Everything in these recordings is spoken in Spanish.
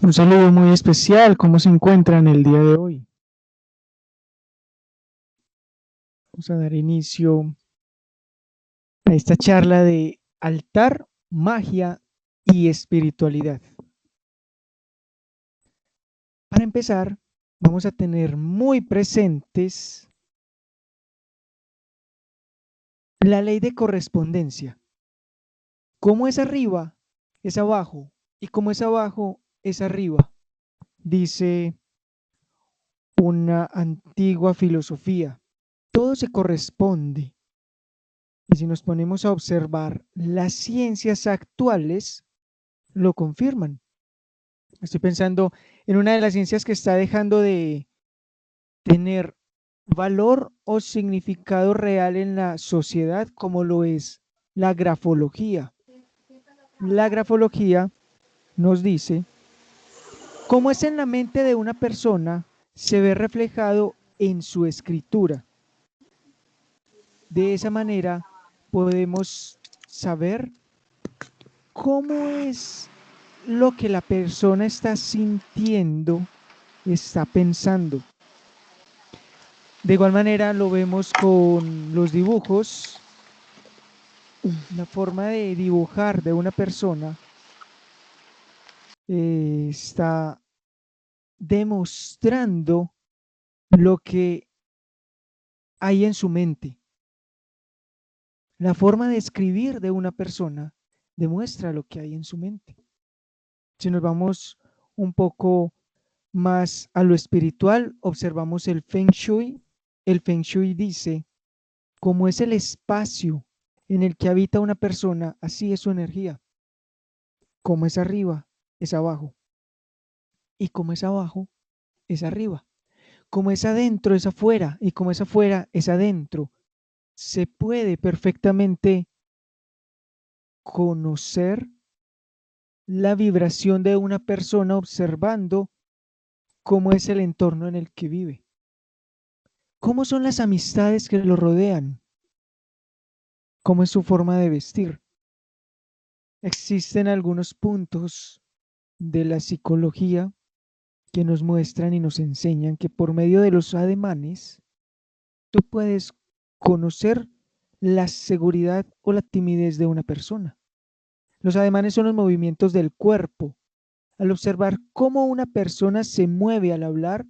Un saludo muy especial. ¿Cómo se encuentran el día de hoy? Vamos a dar inicio a esta charla de altar, magia y espiritualidad. Para empezar, vamos a tener muy presentes la ley de correspondencia. Como es arriba, es abajo, y como es abajo, es arriba, dice una antigua filosofía. Todo se corresponde. Y si nos ponemos a observar, las ciencias actuales lo confirman. Estoy pensando en una de las ciencias que está dejando de tener valor o significado real en la sociedad, como lo es la grafología. La grafología nos dice cómo es en la mente de una persona se ve reflejado en su escritura. De esa manera podemos saber cómo es lo que la persona está sintiendo, está pensando. De igual manera lo vemos con los dibujos. La forma de dibujar de una persona está demostrando lo que hay en su mente. La forma de escribir de una persona demuestra lo que hay en su mente. Si nos vamos un poco más a lo espiritual, observamos el Feng Shui. El Feng Shui dice, como es el espacio en el que habita una persona, así es su energía. Como es arriba, es abajo. Y como es abajo, es arriba. Como es adentro, es afuera. Y como es afuera, es adentro. Se puede perfectamente conocer la vibración de una persona observando cómo es el entorno en el que vive. ¿Cómo son las amistades que lo rodean? ¿Cómo es su forma de vestir? Existen algunos puntos de la psicología que nos muestran y nos enseñan que por medio de los ademanes tú puedes conocer la seguridad o la timidez de una persona. Los ademanes son los movimientos del cuerpo. Al observar cómo una persona se mueve al hablar,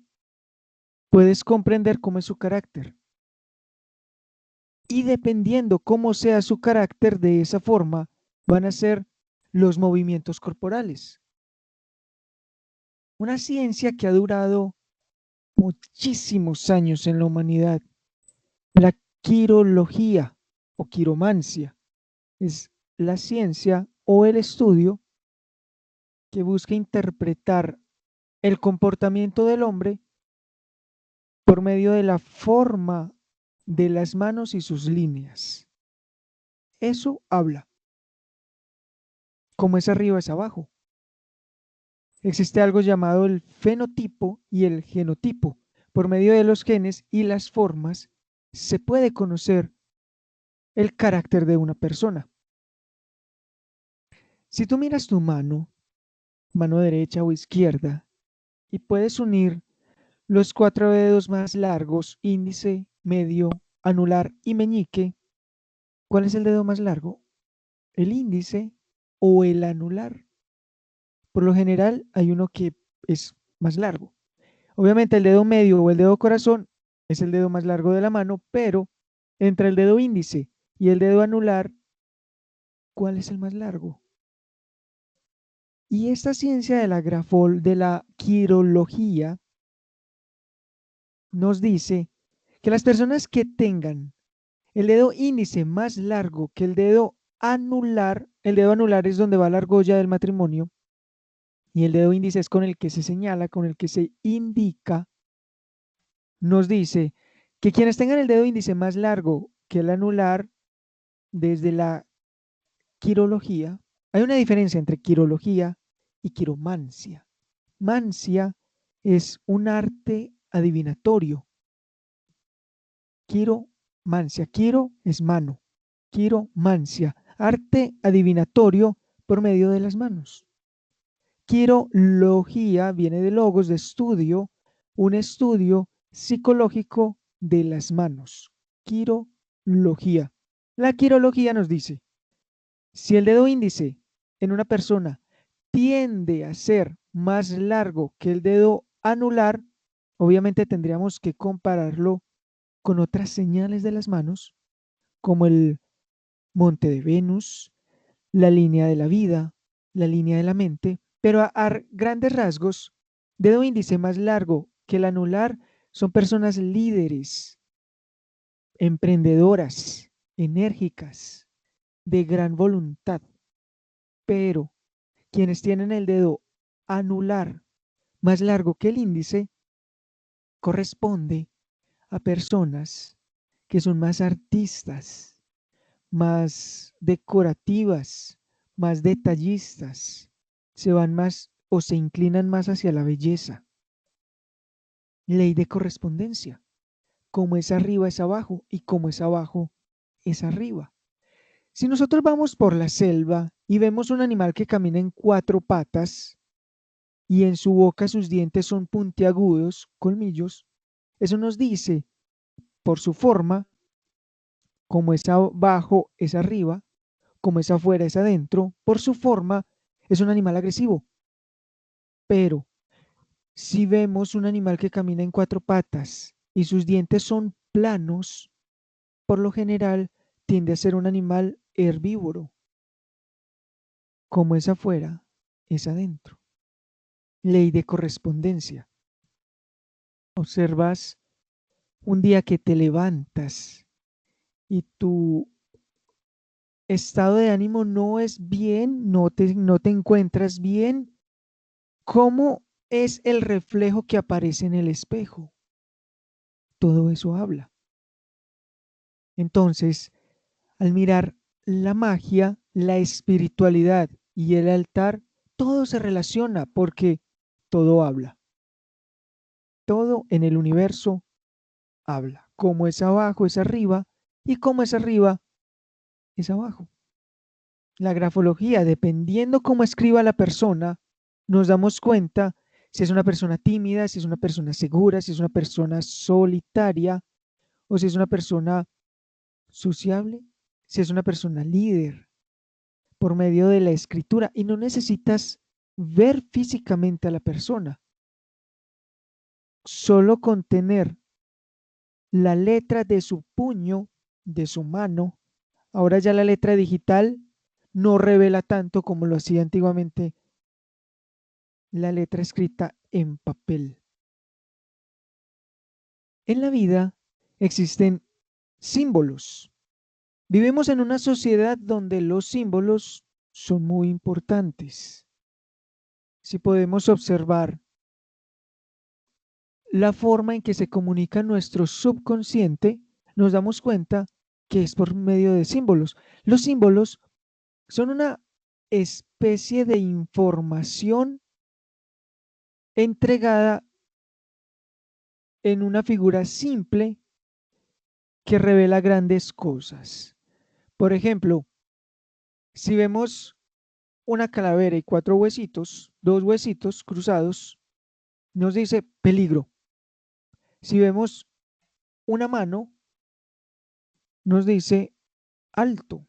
puedes comprender cómo es su carácter. Y dependiendo cómo sea su carácter, de esa forma van a ser los movimientos corporales. Una ciencia que ha durado muchísimos años en la humanidad. La quirología o quiromancia es la ciencia o el estudio que busca interpretar el comportamiento del hombre por medio de la forma de las manos y sus líneas. Eso habla. Como es arriba es abajo. Existe algo llamado el fenotipo y el genotipo. Por medio de los genes y las formas se puede conocer el carácter de una persona. Si tú miras tu mano, mano derecha o izquierda, y puedes unir los 4 dedos más largos, índice, medio, anular y meñique, ¿cuál es el dedo más largo? ¿El índice o el anular? Por lo general hay uno que es más largo. Obviamente el dedo medio o el dedo corazón es el dedo más largo de la mano, pero entre el dedo índice y el dedo anular, ¿cuál es el más largo? Y esta ciencia de de la quirología nos dice que las personas que tengan el dedo índice más largo que el dedo anular es donde va la argolla del matrimonio, y el dedo índice es con el que se señala, con el que se indica, nos dice que quienes tengan el dedo índice más largo que el anular, desde la quirología, hay una diferencia entre quirología y quiromancia. Mancia es un arte adivinatorio. Quiromancia, quiro es mano, quiromancia, arte adivinatorio por medio de las manos. Quirología viene de logos, de estudio, un estudio psicológico de las manos. Quirología. La quirología nos dice, si el dedo índice en una persona tiende a ser más largo que el dedo anular, obviamente tendríamos que compararlo con otras señales de las manos, como el monte de Venus, la línea de la vida, la línea de la mente, pero a grandes rasgos, dedo índice más largo que el anular son personas líderes, emprendedoras, enérgicas, de gran voluntad, pero quienes tienen el dedo anular más largo que el índice corresponde a personas que son más artistas, más decorativas, más detallistas, se van más o se inclinan más hacia la belleza. Ley de correspondencia. Como es arriba es abajo y como es abajo es arriba. Si nosotros vamos por la selva y vemos un animal que camina en cuatro patas y en su boca sus dientes son puntiagudos, colmillos, eso nos dice, por su forma, como es abajo es arriba, como es afuera es adentro, por su forma, es un animal agresivo. Pero si vemos un animal que camina en cuatro patas y sus dientes son planos, por lo general tiende a ser un animal herbívoro. Como es afuera, es adentro. Ley de correspondencia. Observas un día que te levantas y tu estado de ánimo no es bien, no te encuentras bien. ¿Cómo es el reflejo que aparece en el espejo? Todo eso habla. Entonces, al mirar la magia, la espiritualidad y el altar, todo se relaciona porque todo habla. Todo en el universo habla. Como es abajo es arriba y como es arriba es abajo. La grafología, dependiendo cómo escriba la persona, nos damos cuenta si es una persona tímida, si es una persona segura, si es una persona solitaria o si es una persona sociable, si es una persona líder por medio de la escritura. Y no necesitas ver físicamente a la persona, solo con tener la letra de su puño, de su mano. Ahora ya la letra digital no revela tanto como lo hacía antiguamente la letra escrita en papel. En la vida existen símbolos. Vivimos en una sociedad donde los símbolos son muy importantes. Si podemos observar la forma en que se comunica nuestro subconsciente, nos damos cuenta que es por medio de símbolos. Los símbolos son una especie de información entregada en una figura simple que revela grandes cosas. Por ejemplo, si vemos una calavera y cuatro huesitos, dos huesitos cruzados, nos dice peligro. Si vemos una mano, nos dice alto.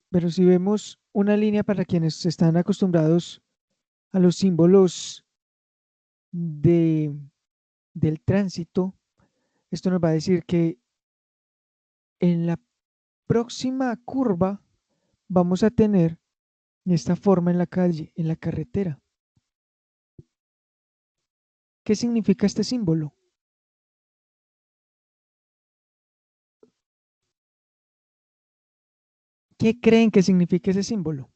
Pero si vemos una línea para quienes están acostumbrados a los símbolos de, del tránsito, esto nos va a decir que en la próxima curva vamos a tener esta forma en la calle, en la carretera. ¿Qué significa este símbolo? ¿Qué creen que significa ese símbolo?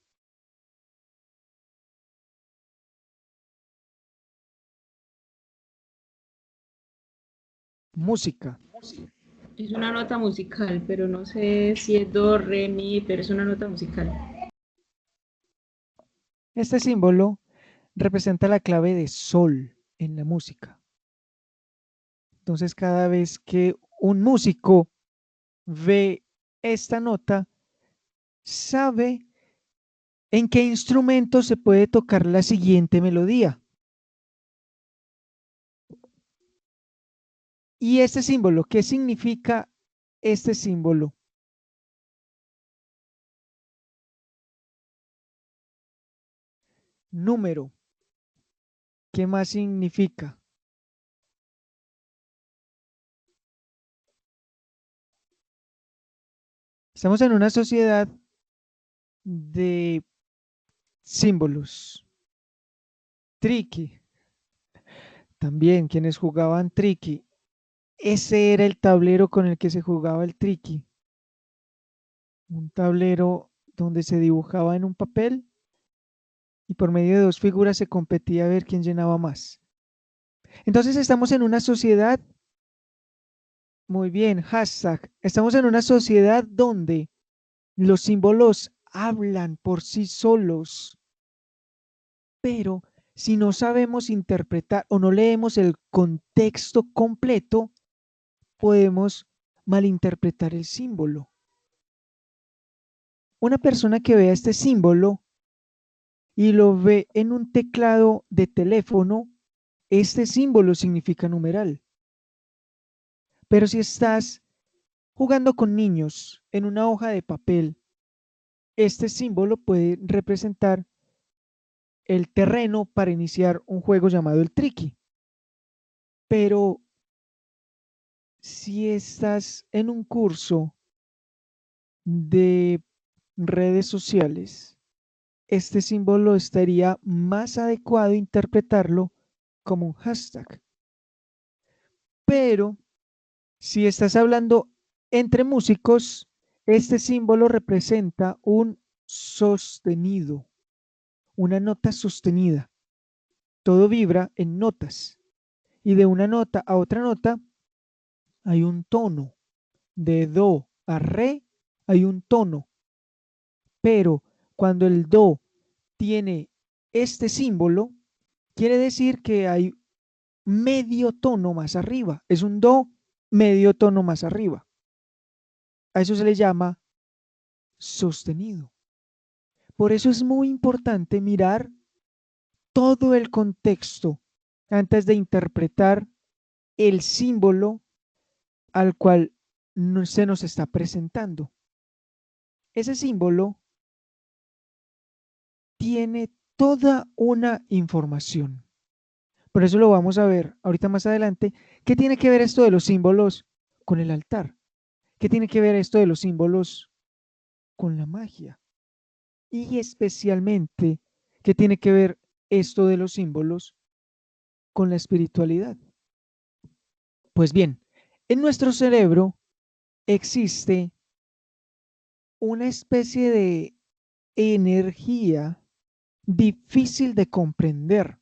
Música. Es una nota musical, pero no sé si es do, re, mi, pero es una nota musical. Este símbolo representa la clave de sol en la música. Entonces, cada vez que un músico ve esta nota, sabe ¿En qué instrumento se puede tocar la siguiente melodía? Y este símbolo, ¿qué significa este símbolo? Número, ¿qué más significa? Estamos en una sociedad de símbolos. Triqui, también quienes jugaban triqui. Ese era el tablero con el que se jugaba el triqui. Un tablero donde se dibujaba en un papel y por medio de dos figuras se competía a ver quién llenaba más. Entonces estamos en una sociedad, muy bien, hashtag, estamos en una sociedad donde los símbolos hablan por sí solos, pero si no sabemos interpretar o no leemos el contexto completo, podemos malinterpretar el símbolo. Una persona que vea este símbolo y lo ve en un teclado de teléfono, este símbolo significa numeral. Pero si estás jugando con niños en una hoja de papel, este símbolo puede representar el terreno para iniciar un juego llamado el triqui. Pero si estás en un curso de redes sociales, este símbolo estaría más adecuado interpretarlo como un hashtag. Pero si estás hablando entre músicos, este símbolo representa un sostenido, una nota sostenida. Todo vibra en notas y de una nota a otra nota hay un tono. De do a re hay un tono, pero cuando el do tiene este símbolo, quiere decir que hay medio tono más arriba. Es un do medio tono más arriba. A eso se le llama sostenido. Por eso es muy importante mirar todo el contexto antes de interpretar el símbolo al cual se nos está presentando. Ese símbolo tiene toda una información. Por eso lo vamos a ver ahorita más adelante. ¿Qué tiene que ver esto de los símbolos con el altar? ¿Qué tiene que ver esto de los símbolos con la magia? Y especialmente, ¿qué tiene que ver esto de los símbolos con la espiritualidad? Pues bien, en nuestro cerebro existe una especie de energía difícil de comprender.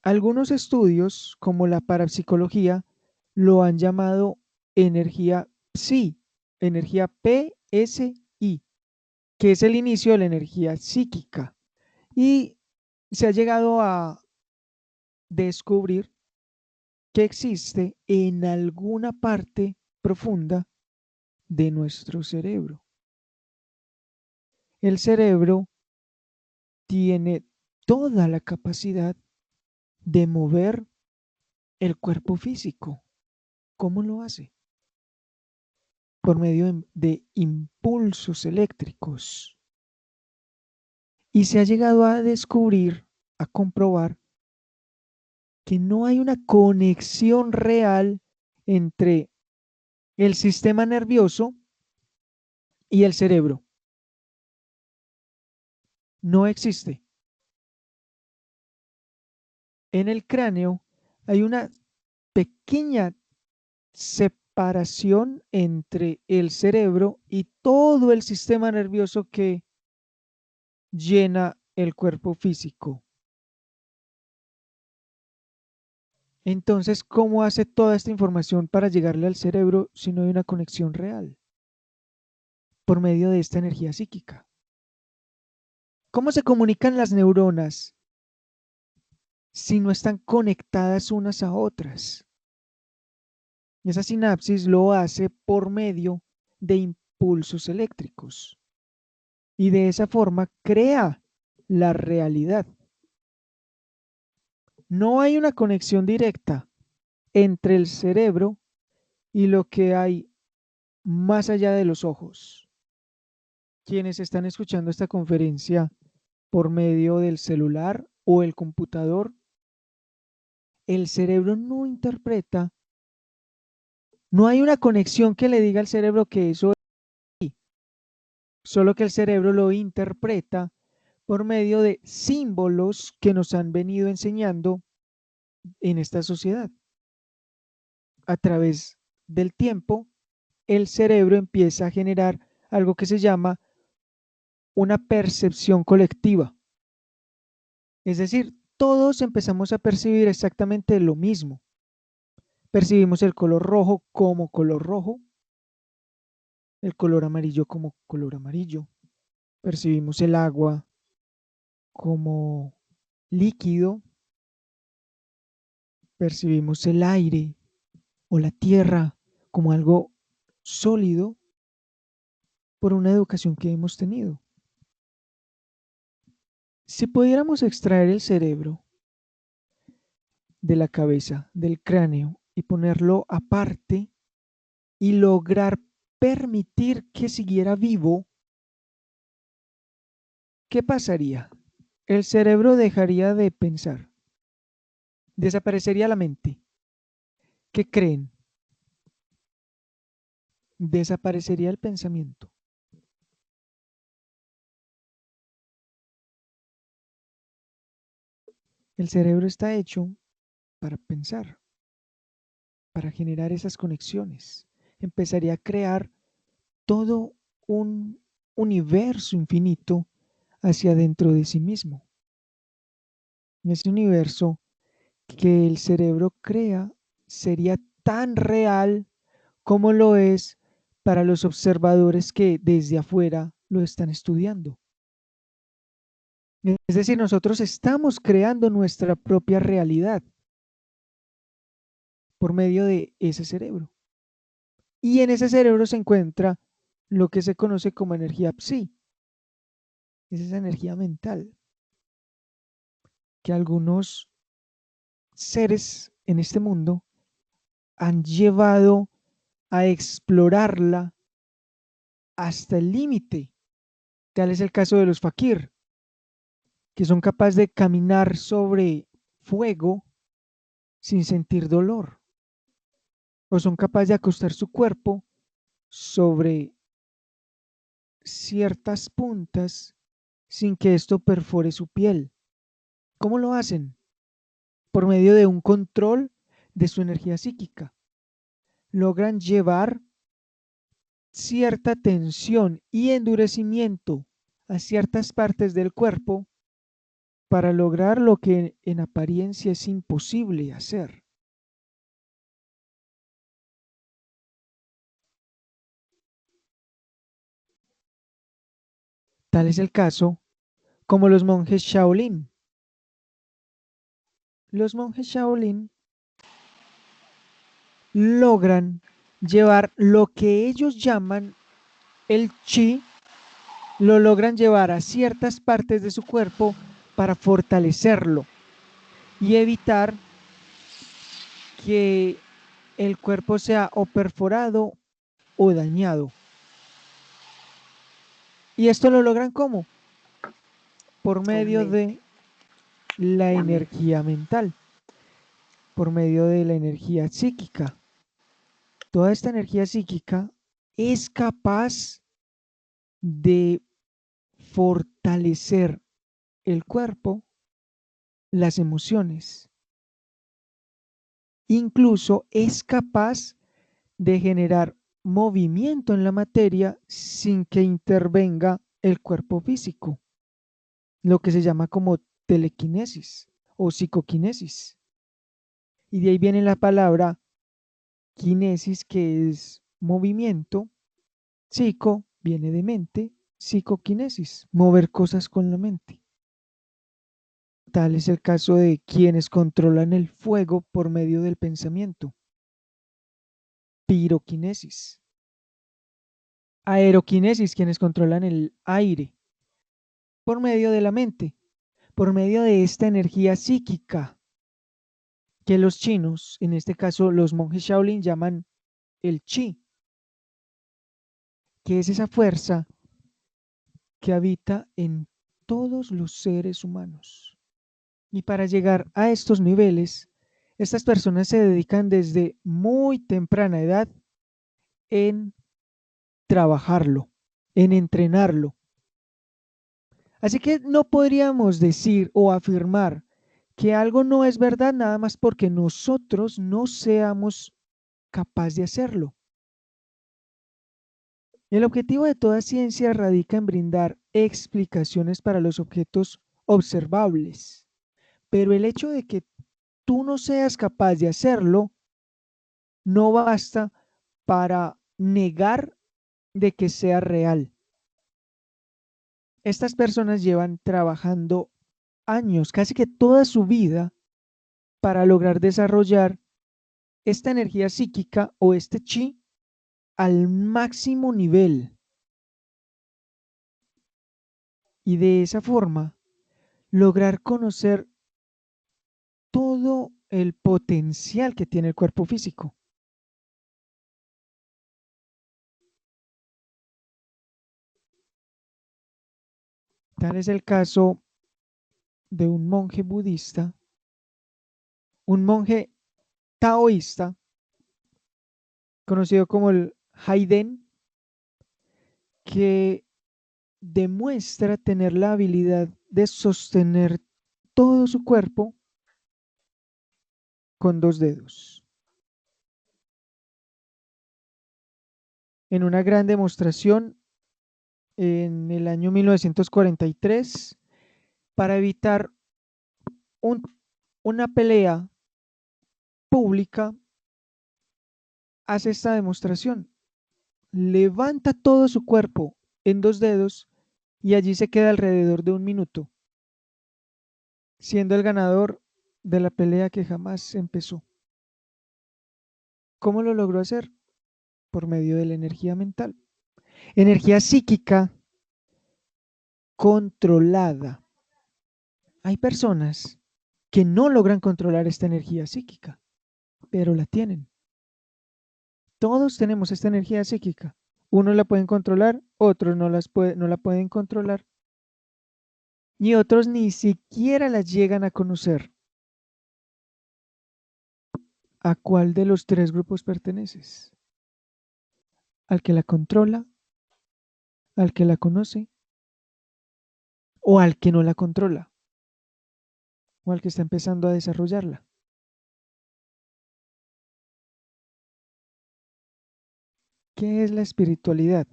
Algunos estudios, como la parapsicología, lo han llamado energía psi, energía PSI, que es el inicio de la energía psíquica. Y se ha llegado a descubrir que existe en alguna parte profunda de nuestro cerebro. El cerebro tiene toda la capacidad de mover el cuerpo físico. ¿Cómo lo hace? Por medio de impulsos eléctricos. Y se ha llegado a descubrir, a comprobar, que no hay una conexión real entre el sistema nervioso y el cerebro. No existe. En el cráneo hay una pequeña separación entre el cerebro y todo el sistema nervioso que llena el cuerpo físico. Entonces, ¿cómo hace toda esta información para llegarle al cerebro si no hay una conexión real? Por medio de esta energía psíquica. ¿Cómo se comunican las neuronas si no están conectadas unas a otras? Esa sinapsis lo hace por medio de impulsos eléctricos. y de esa forma crea la realidad. No hay una conexión directa entre el cerebro y lo que hay más allá de los ojos. Quienes están escuchando esta conferencia por medio del celular o el computador, el cerebro no interpreta, no hay una conexión que le diga al cerebro que eso es así, solo que el cerebro lo interpreta por medio de símbolos que nos han venido enseñando en esta sociedad. A través del tiempo, el cerebro empieza a generar algo que se llama una percepción colectiva. Es decir, todos empezamos a percibir exactamente lo mismo. Percibimos el color rojo como color rojo, el color amarillo como color amarillo. Percibimos el agua como líquido, percibimos el aire o la tierra como algo sólido por una educación que hemos tenido. Si pudiéramos extraer el cerebro de la cabeza, del cráneo, y ponerlo aparte y lograr permitir que siguiera vivo, ¿qué pasaría? El cerebro dejaría de pensar, desaparecería la mente. ¿Qué creen? Desaparecería el pensamiento. El cerebro está hecho para pensar, para generar esas conexiones. Empezaría a crear todo un universo infinito hacia dentro de sí mismo. Ese universo que el cerebro crea sería tan real como lo es para los observadores que desde afuera lo están estudiando. Es decir, nosotros estamos creando nuestra propia realidad por medio de ese cerebro. Y en ese cerebro se encuentra lo que se conoce como energía psi. Es esa energía mental que algunos seres en este mundo han llevado a explorarla hasta el límite. Tal es el caso de los fakir, que son capaces de caminar sobre fuego sin sentir dolor, o son capaces de acostar su cuerpo sobre ciertas puntas sin que esto perfore su piel. ¿Cómo lo hacen? Por medio de un control de su energía psíquica. Logran llevar cierta tensión y endurecimiento a ciertas partes del cuerpo para lograr lo que en apariencia es imposible hacer. Tal es el caso como los monjes Shaolin. Los monjes Shaolin logran llevar lo que ellos llaman el chi, lo logran llevar a ciertas partes de su cuerpo para fortalecerlo y evitar que el cuerpo sea o perforado o dañado. ¿Y esto lo logran cómo? Por medio de la energía mental, por medio de la energía psíquica. Toda esta energía psíquica es capaz de fortalecer el cuerpo, las emociones. Incluso es capaz de generar movimiento en la materia sin que intervenga el cuerpo físico, lo que se llama como telequinesis o psicoquinesis. Y de ahí viene la palabra kinesis, que es movimiento, psico viene de mente, psicoquinesis, mover cosas con la mente. Tal es el caso de quienes controlan el fuego por medio del pensamiento. Piroquinesis. Aeroquinesis, quienes controlan el aire. por medio de la mente, por medio de esta energía psíquica que los chinos, en este caso los monjes Shaolin, llaman el chi, que es esa fuerza que habita en todos los seres humanos. Y para llegar a estos niveles, estas personas se dedican desde muy temprana edad en trabajarlo, en entrenarlo. Así que no podríamos decir o afirmar que algo no es verdad nada más porque nosotros no seamos capaces de hacerlo. El objetivo de toda ciencia radica en brindar explicaciones para los objetos observables, pero el hecho de que tú no seas capaz de hacerlo no basta para negar de que sea real. Estas personas llevan trabajando años, casi que toda su vida, para lograr desarrollar esta energía psíquica o este chi al máximo nivel. Y de esa forma, lograr conocer todo el potencial que tiene el cuerpo físico. Tal es el caso de un monje budista, un monje taoísta, conocido como el Haiden, que demuestra tener la habilidad de sostener todo su cuerpo con 2 dedos. En una gran demostración en el año 1943, para evitar una pelea pública, hace esta demostración. Levanta todo su cuerpo en 2 dedos y allí se queda alrededor de 1 minuto, siendo el ganador de la pelea que jamás empezó. ¿Cómo lo logró hacer? Por medio de la energía mental. Energía psíquica controlada. Hay personas que no logran controlar esta energía psíquica, pero la tienen. Todos tenemos esta energía psíquica. Unos la pueden controlar, otros no la pueden controlar. Y otros ni siquiera la llegan a conocer. ¿A cuál de los 3 grupos perteneces? ¿Al que la controla, al que la conoce o al que no la controla o al que está empezando a desarrollarla? ¿Qué es la espiritualidad?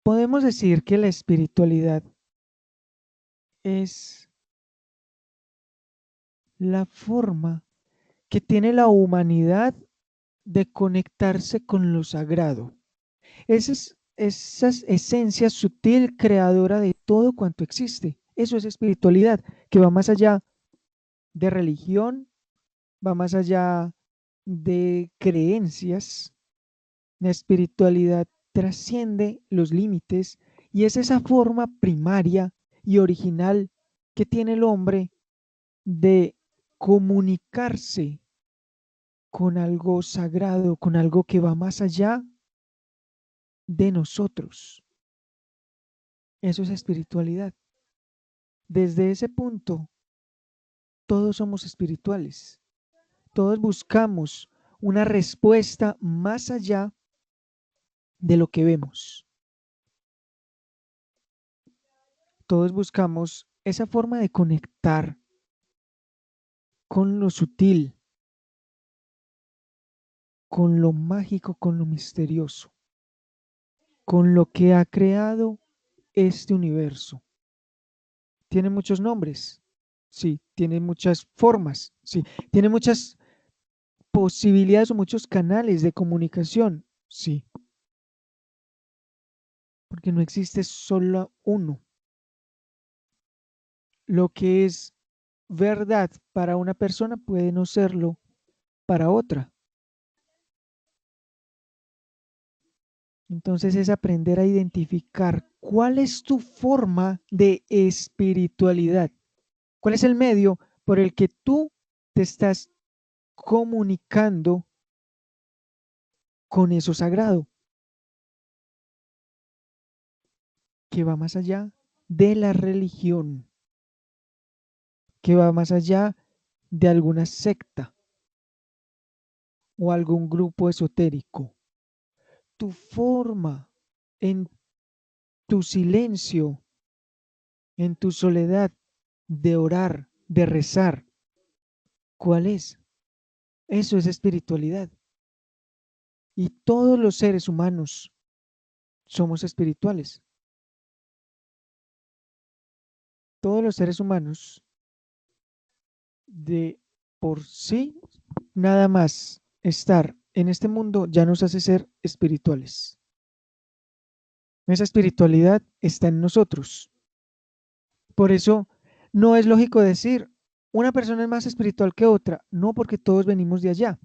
Podemos decir que la espiritualidad es la forma que tiene la humanidad de conectarse con lo sagrado. Esa esencia sutil creadora de todo cuanto existe. Eso es espiritualidad, que va más allá de religión, va más allá de creencias. La espiritualidad trasciende los límites y es esa forma primaria y original que tiene el hombre de comunicarse con algo sagrado, con algo que va más allá de nosotros. Eso es espiritualidad. Desde ese punto, todos somos espirituales. Todos buscamos una respuesta más allá de lo que vemos. Todos buscamos esa forma de conectar con lo sutil, con lo mágico, con lo misterioso, con lo que ha creado este universo. Tiene muchos nombres, sí, tiene muchas formas, sí, tiene muchas posibilidades o muchos canales de comunicación, sí, porque no existe solo uno. Lo que es verdad para una persona puede no serlo para otra. Entonces es aprender a identificar ¿cuál es tu forma de espiritualidad? ¿Cuál es el medio por el que tú te estás comunicando con eso sagrado, que va más allá de la religión, que va más allá de alguna secta o algún grupo esotérico? Tu forma en tu silencio, en tu soledad de orar, de rezar, ¿cuál es? Eso es espiritualidad. Y todos los seres humanos somos espirituales. Todos los seres humanos de por sí, nada más estar en este mundo ya nos hace ser espirituales. Esa espiritualidad está en nosotros. Por eso no es lógico decir una persona es más espiritual que otra. No, porque todos venimos de allá.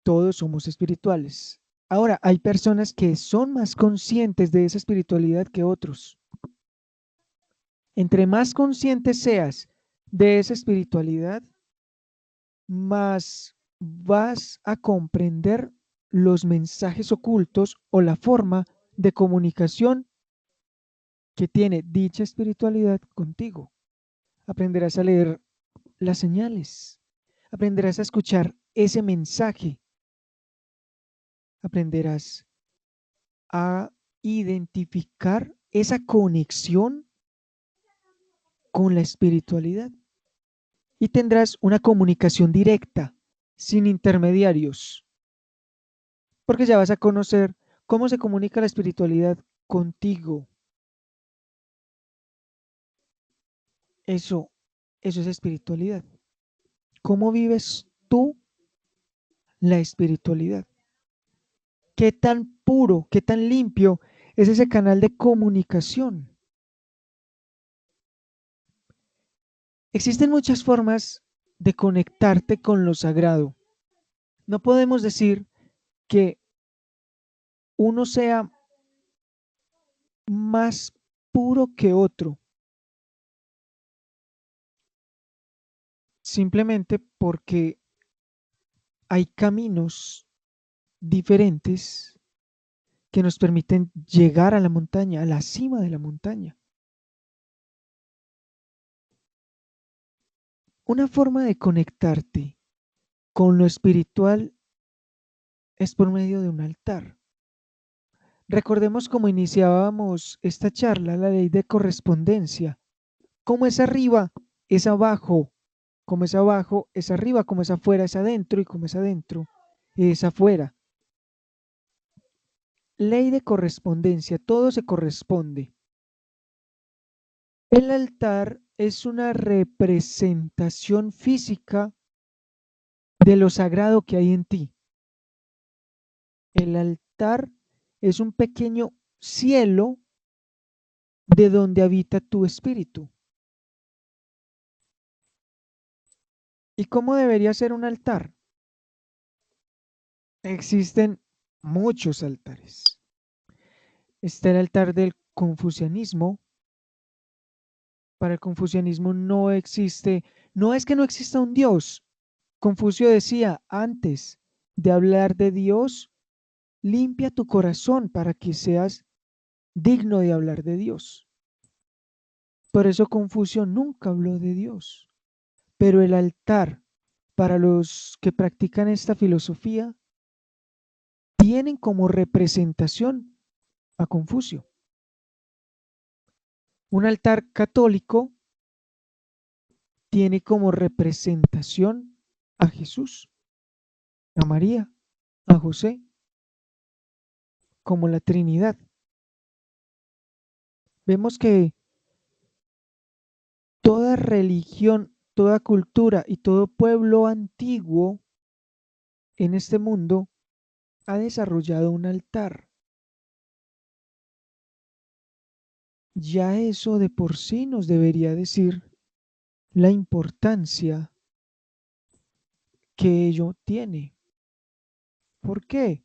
Todos somos espirituales. Ahora, hay personas que son más conscientes de esa espiritualidad que otros. Entre más conscientes seas de esa espiritualidad, más vas a comprender los mensajes ocultos o la forma de comunicación que tiene dicha espiritualidad contigo. Aprenderás a leer las señales, aprenderás a escuchar ese mensaje, aprenderás a identificar esa conexión con la espiritualidad y tendrás una comunicación directa, sin intermediarios, porque ya vas a conocer cómo se comunica la espiritualidad contigo. Eso, eso es espiritualidad. ¿Cómo vives tú la espiritualidad? ¿Qué tan puro, qué tan limpio es ese canal de comunicación? Existen muchas formas de conectarte con lo sagrado. No podemos decir que uno sea más puro que otro, simplemente porque hay caminos diferentes que nos permiten llegar a la montaña, a la cima de la montaña. Una forma de conectarte con lo espiritual es por medio de un altar. Recordemos cómo iniciábamos esta charla, la ley de correspondencia. Como es arriba, es abajo. Como es abajo, es arriba. Como es afuera, es adentro. Y como es adentro, es afuera. Ley de correspondencia, todo se corresponde. El altar es una representación física de lo sagrado que hay en ti. El altar es un pequeño cielo de donde habita tu espíritu. ¿Y cómo debería ser un altar? Existen muchos altares. Está el altar del confucianismo. Para el confucianismo no existe, no es que no exista un Dios. Confucio decía, antes de hablar de Dios, limpia tu corazón para que seas digno de hablar de Dios. Por eso Confucio nunca habló de Dios. Pero el altar, para los que practican esta filosofía, tienen como representación a Confucio. Un altar católico tiene como representación a Jesús, a María, a José, como la Trinidad. Vemos que toda religión, toda cultura y todo pueblo antiguo en este mundo ha desarrollado un altar. Ya eso de por sí nos debería decir la importancia que ello tiene. ¿Por qué?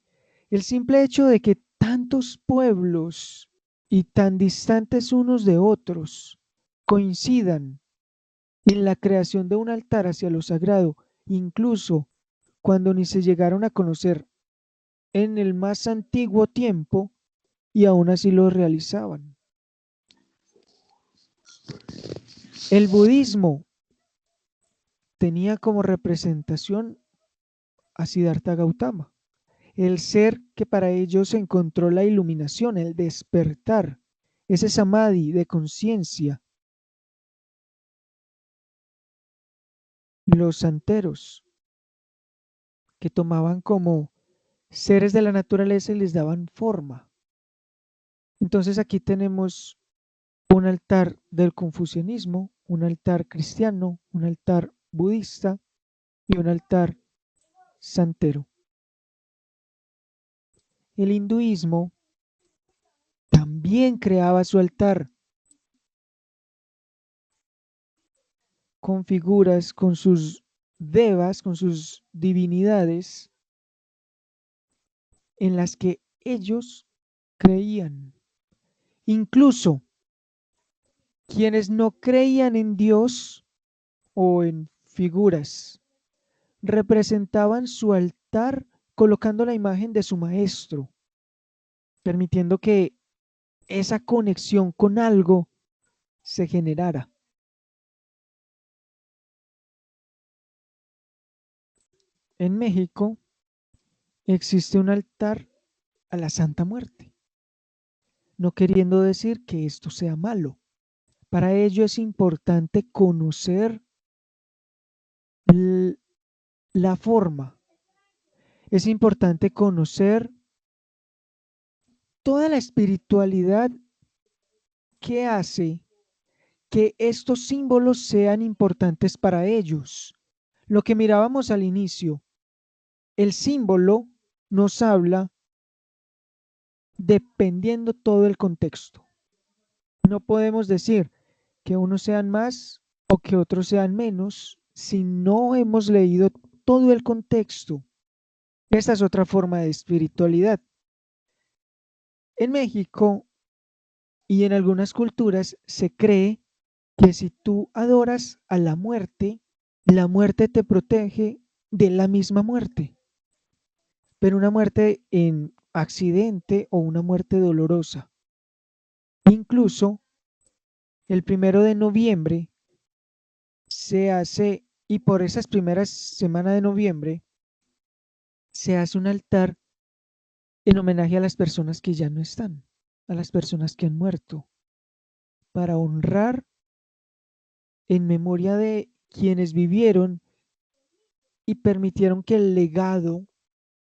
El simple hecho de que tantos pueblos y tan distantes unos de otros coincidan en la creación de un altar hacia lo sagrado, incluso cuando ni se llegaron a conocer en el más antiguo tiempo, y aún así lo realizaban. El budismo tenía como representación a Siddhartha Gautama, el ser que para ellos encontró la iluminación, el despertar, ese samadhi de conciencia. Los santeros, que tomaban como seres de la naturaleza y les daban forma. Entonces aquí tenemos un altar del confucianismo, un altar cristiano, un altar budista y un altar santero. El hinduismo también creaba su altar con figuras, con sus devas, con sus divinidades en las que ellos creían. Incluso quienes no creían en Dios o en figuras representaban su altar colocando la imagen de su maestro, permitiendo que esa conexión con algo se generara. En México existe un altar a la Santa Muerte, no queriendo decir que esto sea malo. Para ello es importante conocer la forma, es importante conocer toda la espiritualidad que hace que estos símbolos sean importantes para ellos. Lo que mirábamos al inicio, el símbolo nos habla dependiendo todo el contexto. No podemos decir que unos sean más o que otros sean menos si no hemos leído todo el contexto. Esta es otra forma de espiritualidad. En México y en algunas culturas se cree que si tú adoras a la muerte te protege de la misma muerte, pero una muerte en accidente o una muerte dolorosa. Incluso el 1 de noviembre se hace, y por esas primeras semanas de noviembre, se hace un altar en homenaje a las personas que ya no están, a las personas que han muerto, para honrar en memoria de quienes vivieron y permitieron que el legado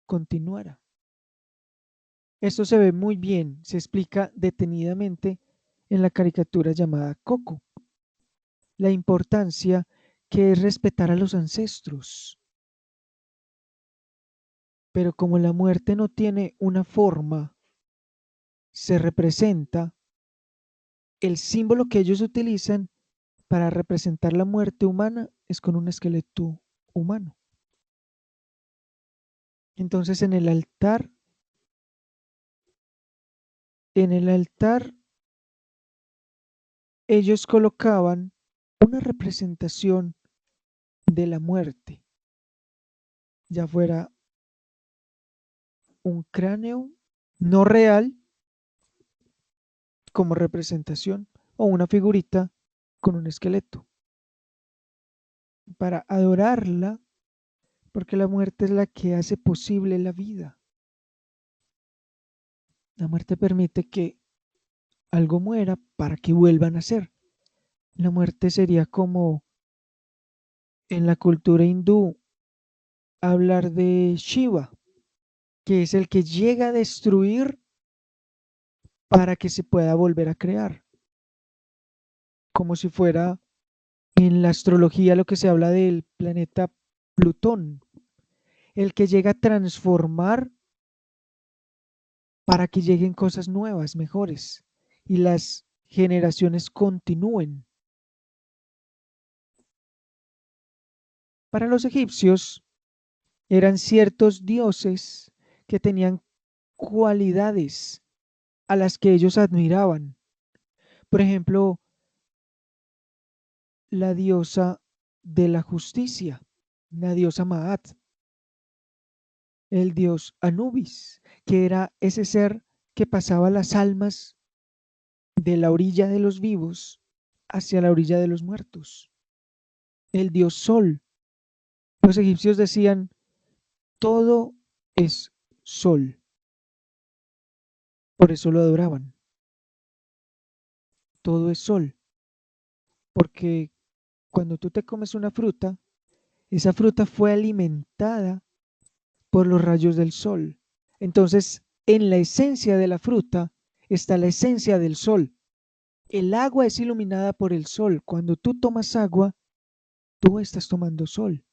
continuara. Esto se ve muy bien, se explica detenidamente en la caricatura llamada Coco, la importancia que es respetar a los ancestros. Pero como la muerte no tiene una forma, se representa el símbolo que ellos utilizan para representar la muerte humana es con un esqueleto humano. Entonces en el altar ellos colocaban una representación de la muerte, ya fuera un cráneo no real como representación o una figurita con un esqueleto, para adorarla, porque la muerte es la que hace posible la vida. La muerte permite que algo muera para que vuelva a nacer. La muerte sería como en la cultura hindú hablar de Shiva, que es el que llega a destruir para que se pueda volver a crear, como si fuera en la astrología lo que se habla del planeta Plutón, el que llega a transformar para que lleguen cosas nuevas, mejores, y las generaciones continúen. Para los egipcios eran ciertos dioses que tenían cualidades a las que ellos admiraban. Por ejemplo, la diosa de la justicia, la diosa Maat, el dios Anubis, que era ese ser que pasaba las almas de la orilla de los vivos hacia la orilla de los muertos. El dios Sol. Los egipcios decían, todo es sol. Por eso lo adoraban. Todo es sol. Porque cuando tú te comes una fruta, esa fruta fue alimentada por los rayos del sol. Entonces, en la esencia de la fruta está la esencia del sol. El agua es iluminada por el sol. Cuando tú tomas agua, tú estás tomando sol.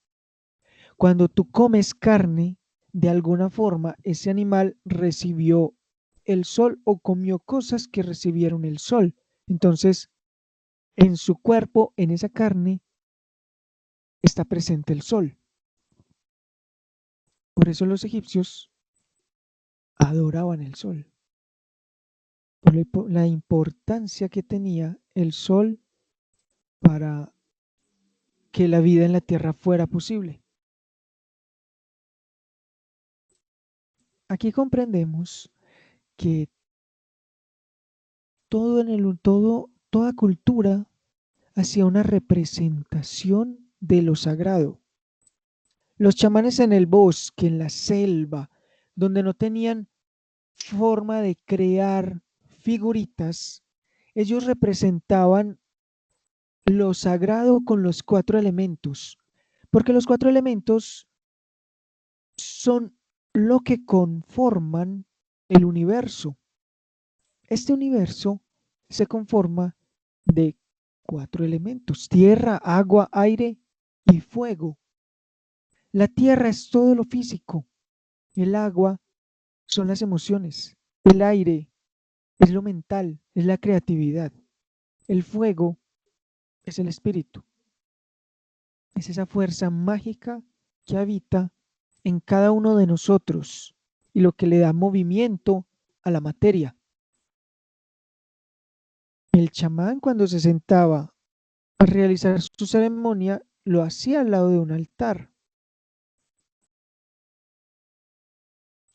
Cuando tú comes carne, de alguna forma ese animal recibió el sol o comió cosas que recibieron el sol. Entonces, en su cuerpo, en esa carne, está presente el sol. Por eso los egipcios adoraban el sol, por la importancia que tenía el sol para que la vida en la tierra fuera posible. Aquí comprendemos que toda cultura hacía una representación de lo sagrado. Los chamanes en el bosque, en la selva, donde no tenían forma de crear figuritas, ellos representaban lo sagrado con los 4 elementos, porque los 4 elementos son lo que conforman el universo. Este universo se conforma de 4 elementos: tierra, agua, aire y fuego. La tierra es todo lo físico, el agua son las emociones, el aire es lo mental, es la creatividad, el fuego es el espíritu, es esa fuerza mágica que habita en cada uno de nosotros y lo que le da movimiento a la materia. El chamán, cuando se sentaba a realizar su ceremonia, lo hacía al lado de un altar.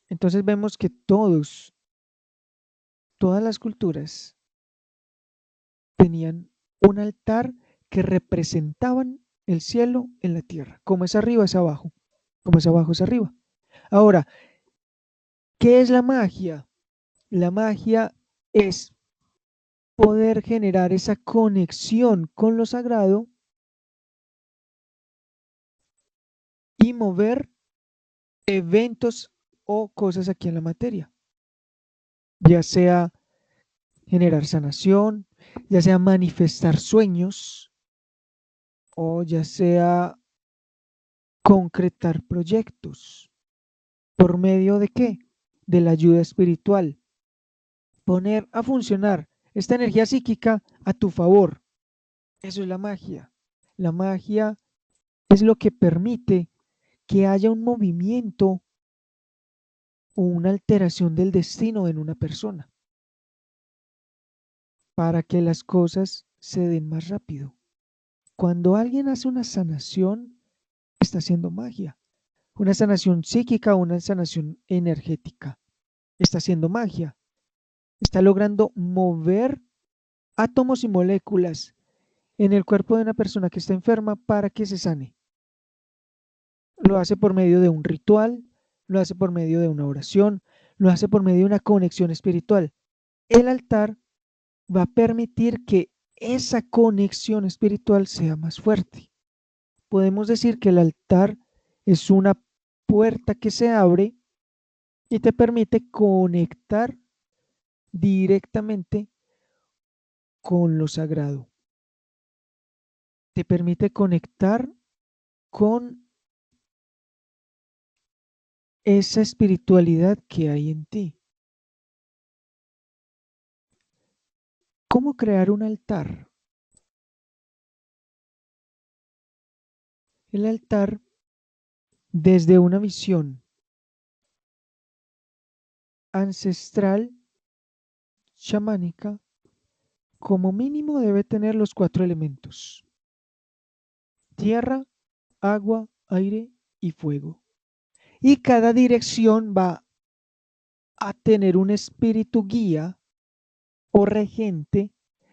Entonces vemos que todas las culturas tenían un altar que representaban el cielo en la tierra. Como es arriba es abajo, como es abajo es arriba. Ahora, ¿qué es la magia? La magia es poder generar esa conexión con lo sagrado y mover eventos o cosas aquí en la materia, ya sea generar sanación, ya sea manifestar sueños o ya sea concretar proyectos. ¿Por medio de qué? De la ayuda espiritual. Poner a funcionar esta energía psíquica a tu favor. Eso es la magia. La magia es lo que permite que haya un movimiento o una alteración del destino en una persona para que las cosas se den más rápido. Cuando alguien hace una sanación, está haciendo magia. Una sanación psíquica o una sanación energética. Está haciendo magia. Está logrando mover átomos y moléculas en el cuerpo de una persona que está enferma para que se sane. Lo hace por medio de un ritual, lo hace por medio de una oración, lo hace por medio de una conexión espiritual. El altar va a permitir que esa conexión espiritual sea más fuerte. Podemos decir que el altar es una puerta que se abre y te permite conectar directamente con lo sagrado. Te permite conectar con esa espiritualidad que hay en ti. ¿Cómo crear un altar? El altar, desde una visión ancestral, chamánica, como mínimo debe tener los 4 elementos: tierra, agua, aire y fuego. Y cada dirección va a tener un espíritu guía o regente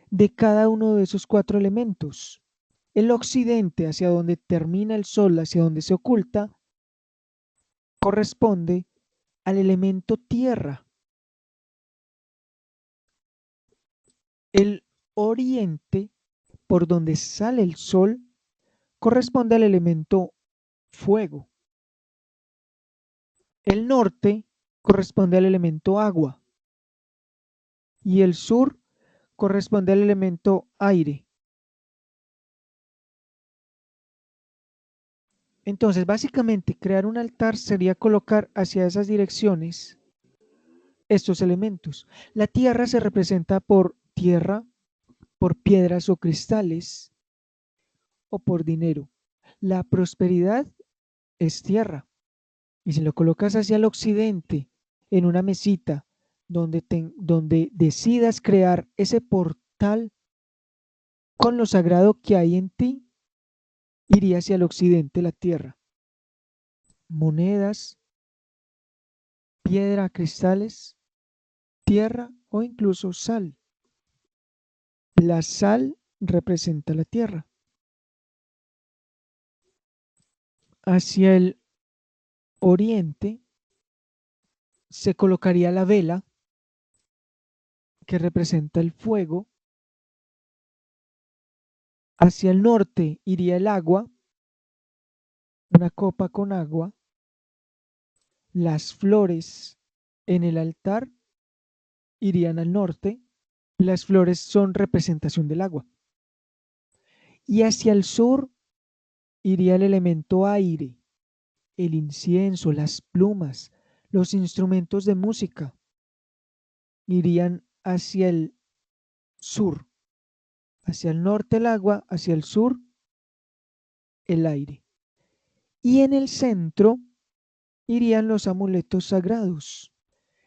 de cada uno de esos 4 elementos. El occidente, hacia donde termina el sol, hacia donde se oculta, corresponde al elemento tierra. El oriente, por donde sale el sol, corresponde al elemento fuego. El norte corresponde al elemento agua. Y el sur corresponde al elemento aire. Entonces, básicamente, crear un altar sería colocar hacia esas direcciones estos elementos. La tierra se representa por tierra, por piedras o cristales, o por dinero. La prosperidad es tierra. Y si lo colocas hacia el occidente, en una mesita, donde decidas crear ese portal con lo sagrado que hay en ti, iría hacia el occidente la tierra. Monedas, piedra, cristales, tierra o incluso sal. La sal representa la tierra. Hacia el oriente se colocaría la vela, que representa el fuego. Hacia el norte iría el agua, una copa con agua. Las flores en el altar irían al norte. Las flores son representación del agua. Y hacia el sur iría el elemento aire, el incienso, las plumas, los instrumentos de música. Irían hacia el sur. Hacia el norte el agua, hacia el sur el aire. Y en el centro irían los amuletos sagrados.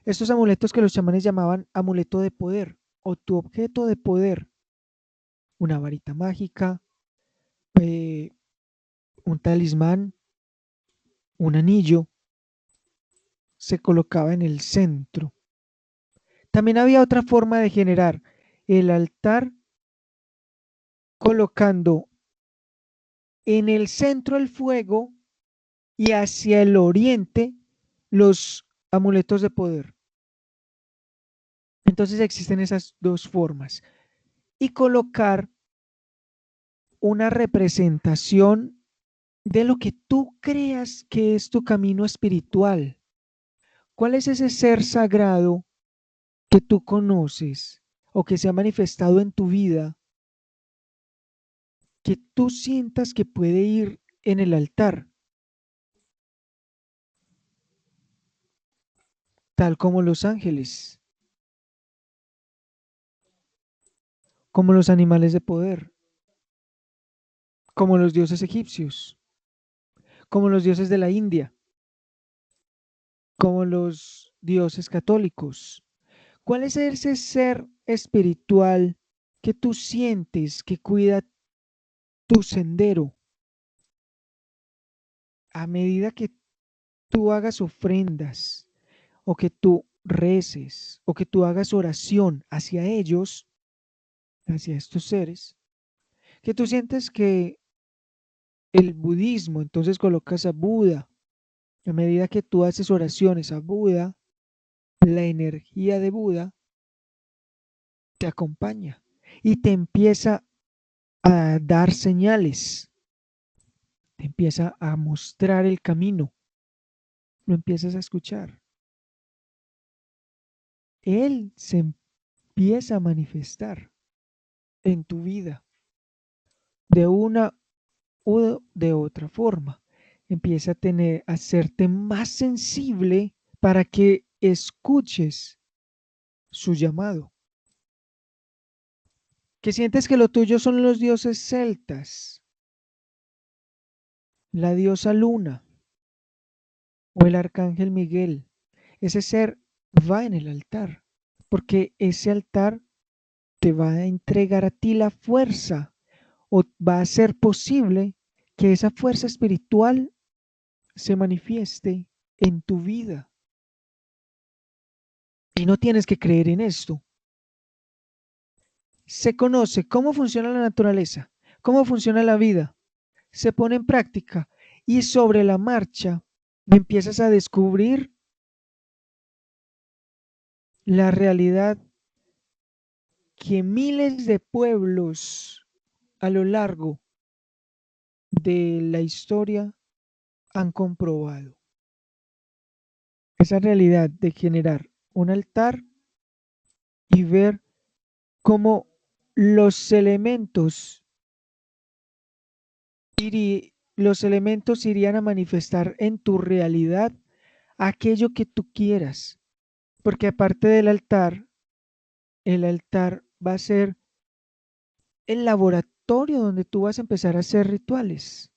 Estos amuletos que los chamanes llamaban amuleto de poder o tu objeto de poder. Una varita mágica, un talismán, un anillo, se colocaba en el centro. También había otra forma de generar el altar colocando en el centro el fuego y hacia el oriente los amuletos de poder. Entonces existen esas dos formas. Y colocar una representación de lo que tú creas que es tu camino espiritual. ¿Cuál es ese ser sagrado que tú conoces o que se ha manifestado en tu vida, que tú sientas que puede ir en el altar, tal como los ángeles, como los animales de poder, como los dioses egipcios, como los dioses de la India, como los dioses católicos? ¿Cuál es ese ser espiritual que tú sientes que cuida tu sendero? A medida que tú hagas ofrendas o que tú reces o que tú hagas oración hacia ellos, hacia estos seres, que tú sientes que el budismo, entonces colocas a Buda, a medida que tú haces oraciones a Buda, la energía de Buda te acompaña y te empieza a dar señales, te empieza a mostrar el camino, lo empiezas a escuchar. Él se empieza a manifestar en tu vida de una u de otra forma. Empieza a hacerte más sensible para que escuches su llamado. Que sientes que lo tuyo son los dioses celtas, la diosa Luna o el arcángel Miguel. Ese ser va en el altar. porque ese altar te va a entregar a ti la fuerza o va a ser posible que esa fuerza espiritual se manifieste en tu vida. Y no tienes que creer en esto. Se conoce cómo funciona la naturaleza, cómo funciona la vida, se pone en práctica y sobre la marcha empiezas a descubrir la realidad que miles de pueblos a lo largo de la historia han comprobado. Esa realidad de generar un altar y ver cómo los elementos, los elementos irían a manifestar en tu realidad aquello que tú quieras. Porque aparte del altar, el altar va a ser el laboratorio donde tú vas a empezar a hacer rituales.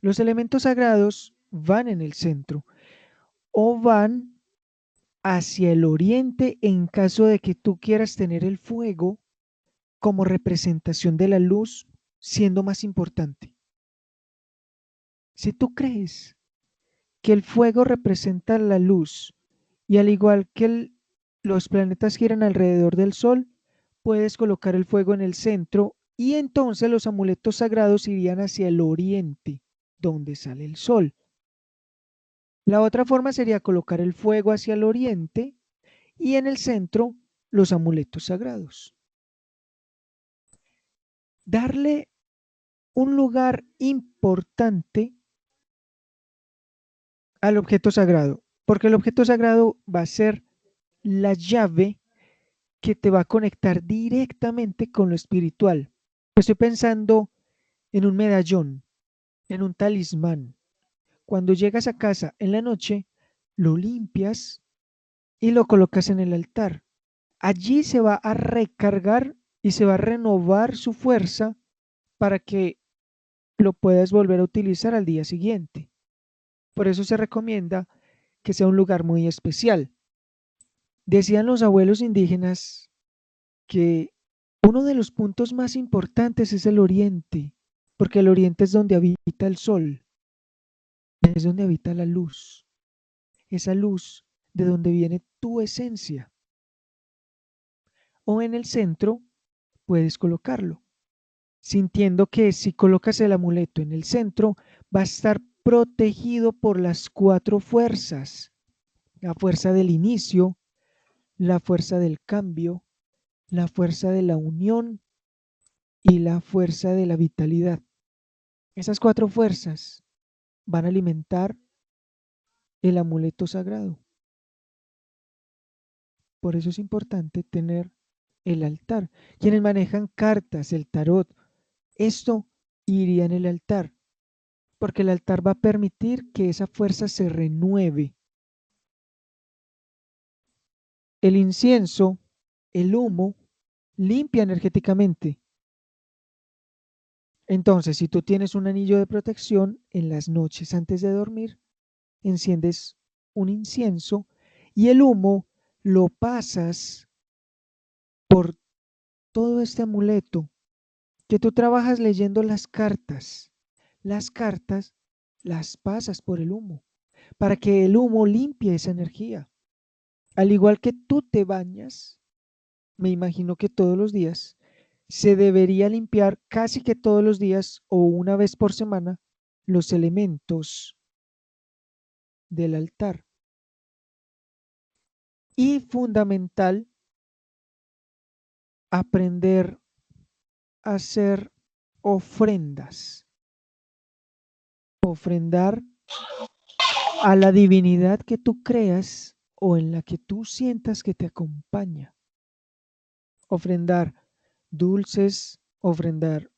Los elementos sagrados van en el centro o van hacia el oriente en caso de que tú quieras tener el fuego como representación de la luz siendo más importante. Si tú crees que el fuego representa la luz y al igual que los planetas giran alrededor del sol, puedes colocar el fuego en el centro y entonces los amuletos sagrados irían hacia el oriente, donde sale el sol. La otra forma sería colocar el fuego hacia el oriente y en el centro los amuletos sagrados. Darle un lugar importante al objeto sagrado, porque el objeto sagrado va a ser la llave que te va a conectar directamente con lo espiritual. Estoy pensando en un medallón, en un talismán. Cuando llegas a casa en la noche, lo limpias y lo colocas en el altar. Allí se va a recargar y se va a renovar su fuerza para que lo puedas volver a utilizar al día siguiente. Por eso se recomienda que sea un lugar muy especial. Decían los abuelos indígenas que uno de los puntos más importantes es el oriente, porque el oriente es donde habita el sol, es donde habita la luz, esa luz de donde viene tu esencia. O en el centro puedes colocarlo, sintiendo que si colocas el amuleto en el centro, va a estar protegido por las cuatro fuerzas, la fuerza del inicio, la fuerza del cambio, la fuerza de la unión y la fuerza de la vitalidad. Esas cuatro fuerzas van a alimentar el amuleto sagrado. Por eso es importante tener el altar. Quienes manejan cartas, el tarot, esto iría en el altar, porque el altar va a permitir que esa fuerza se renueve. El incienso, el humo, limpia energéticamente. Entonces, si tú tienes un anillo de protección, en las noches antes de dormir, enciendes un incienso y el humo lo pasas por todo este amuleto que tú trabajas leyendo las cartas. Las cartas las pasas por el humo para que el humo limpie esa energía. Al igual que tú te bañas, me imagino que todos los días se debería limpiar casi que todos los días o una vez por semana los elementos del altar. Y fundamental, aprender a hacer ofrendas. Ofrendar a la divinidad que tú creas o en la que tú sientas que te acompaña. Ofrendar dulces, ofrendar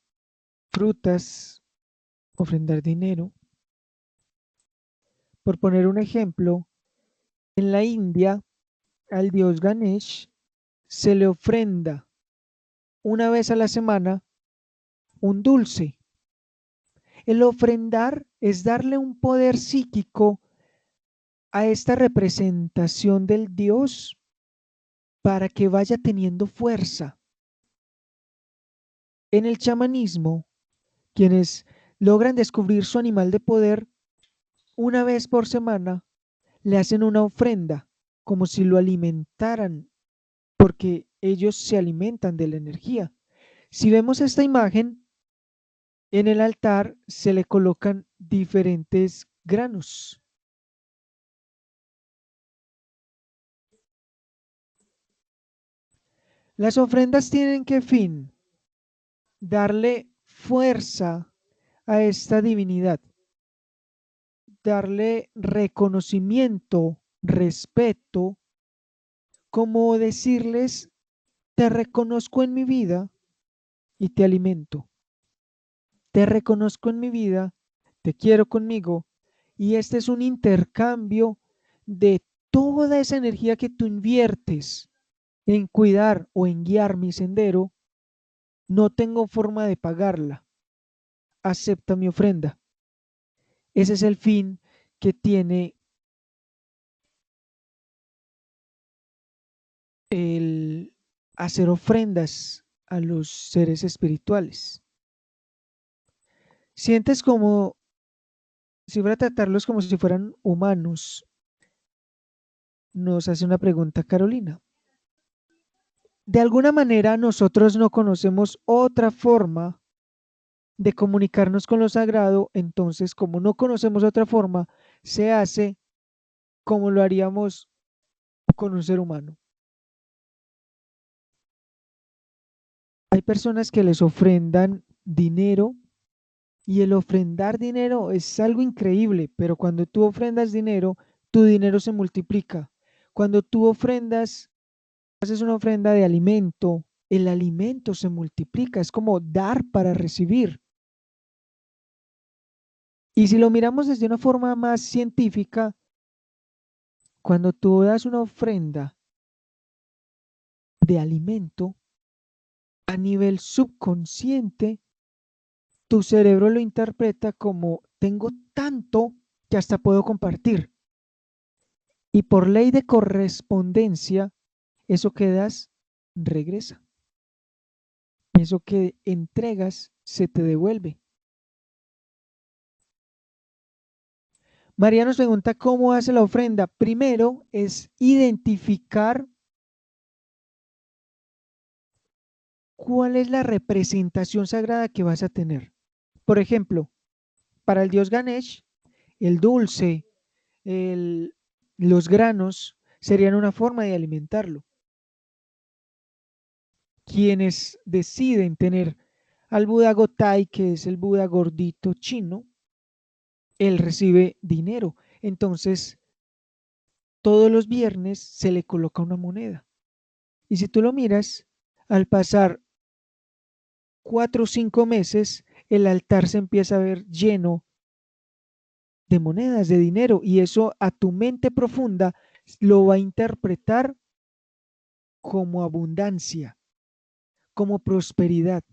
frutas, ofrendar dinero. Por poner un ejemplo, en la India al dios Ganesh se le ofrenda una vez a la semana un dulce. El ofrendar es darle un poder psíquico a esta representación del Dios para que vaya teniendo fuerza. En el chamanismo, quienes logran descubrir su animal de poder, una vez por semana le hacen una ofrenda, como si lo alimentaran, porque ellos se alimentan de la energía. Si vemos esta imagen, en el altar se le colocan diferentes granos. Las ofrendas tienen ¿qué fin? Darle fuerza a esta divinidad, darle reconocimiento, respeto, como decirles, te reconozco en mi vida y te alimento. Te reconozco en mi vida, te quiero conmigo, y este es un intercambio de toda esa energía que tú inviertes en cuidar o en guiar mi sendero. No tengo forma de pagarla. Acepta mi ofrenda. Ese es el fin que tiene el hacer ofrendas a los seres espirituales. Sientes como si fuera a tratarlos como si fueran humanos. Nos hace una pregunta Carolina. De alguna manera nosotros no conocemos otra forma de comunicarnos con lo sagrado, entonces como no conocemos otra forma, se hace como lo haríamos con un ser humano. Hay personas que les ofrendan dinero y el ofrendar dinero es algo increíble, pero cuando tú ofrendas dinero, tu dinero se multiplica. Cuando tú ofrendas, haces una ofrenda de alimento, el alimento se multiplica, es como dar para recibir. Y si lo miramos desde una forma más científica, cuando tú das una ofrenda de alimento a nivel subconsciente, tu cerebro lo interpreta como tengo tanto que hasta puedo compartir. Y por ley de correspondencia, eso que das regresa. Eso que entregas se te devuelve. María nos pregunta cómo hace la ofrenda. Primero es identificar cuál es la representación sagrada que vas a tener. Por ejemplo, para el dios Ganesh, el dulce, los granos serían una forma de alimentarlo. Quienes deciden tener al Buda Gotai, que es el Buda gordito chino, él recibe dinero. Entonces, todos los viernes se le coloca una moneda. Y si tú lo miras, al pasar 4 o 5 meses, el altar se empieza a ver lleno de monedas, de dinero, y eso a tu mente profunda lo va a interpretar como abundancia, como prosperidad.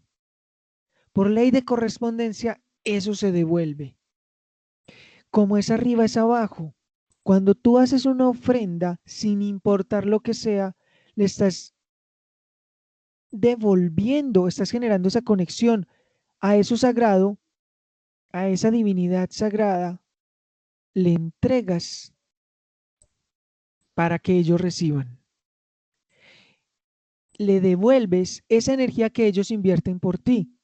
Por ley de correspondencia, eso se devuelve. Como es arriba, es abajo. Cuando tú haces una ofrenda, sin importar lo que sea, le estás devolviendo, estás generando esa conexión a eso sagrado, a esa divinidad sagrada, le entregas para que ellos reciban. Le devuelves esa energía que ellos invierten por ti.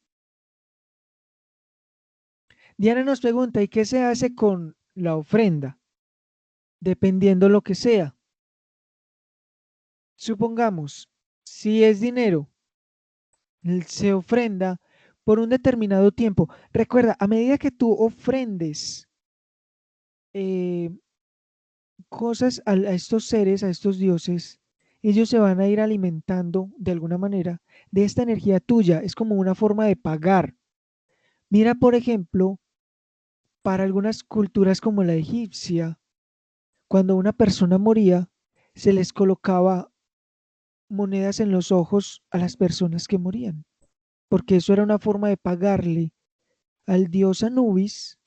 Diana nos pregunta, ¿y qué se hace con la ofrenda? Dependiendo lo que sea. Supongamos, si es dinero, se ofrenda por un determinado tiempo. Recuerda, a medida que tú ofrendes eh, cosas a estos seres, a estos dioses, ellos se van a ir alimentando de alguna manera de esta energía tuya. Es como una forma de pagar. Mira, por ejemplo, para algunas culturas como la egipcia, cuando una persona moría, se les colocaba monedas en los ojos a las personas que morían, porque eso era una forma de pagarle al dios Anubis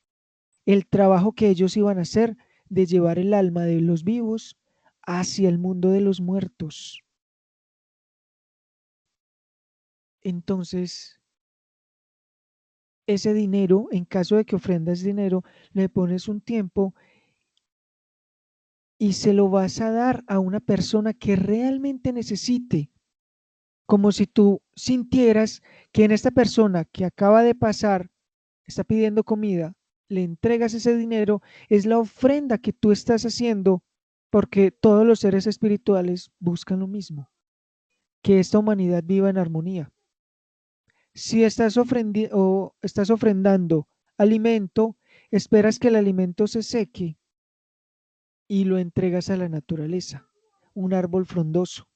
el trabajo que ellos iban a hacer de llevar el alma de los vivos hacia el mundo de los muertos. Entonces, ese dinero, en caso de que ofrendas dinero, le pones un tiempo y se lo vas a dar a una persona que realmente necesite, como si tú sintieras que en esta persona que acaba de pasar, está pidiendo comida, le entregas ese dinero, es la ofrenda que tú estás haciendo, porque todos los seres espirituales buscan lo mismo, que esta humanidad viva en armonía. Si estás ofrendando alimento, esperas que el alimento se seque y lo entregas a la naturaleza, un árbol frondoso.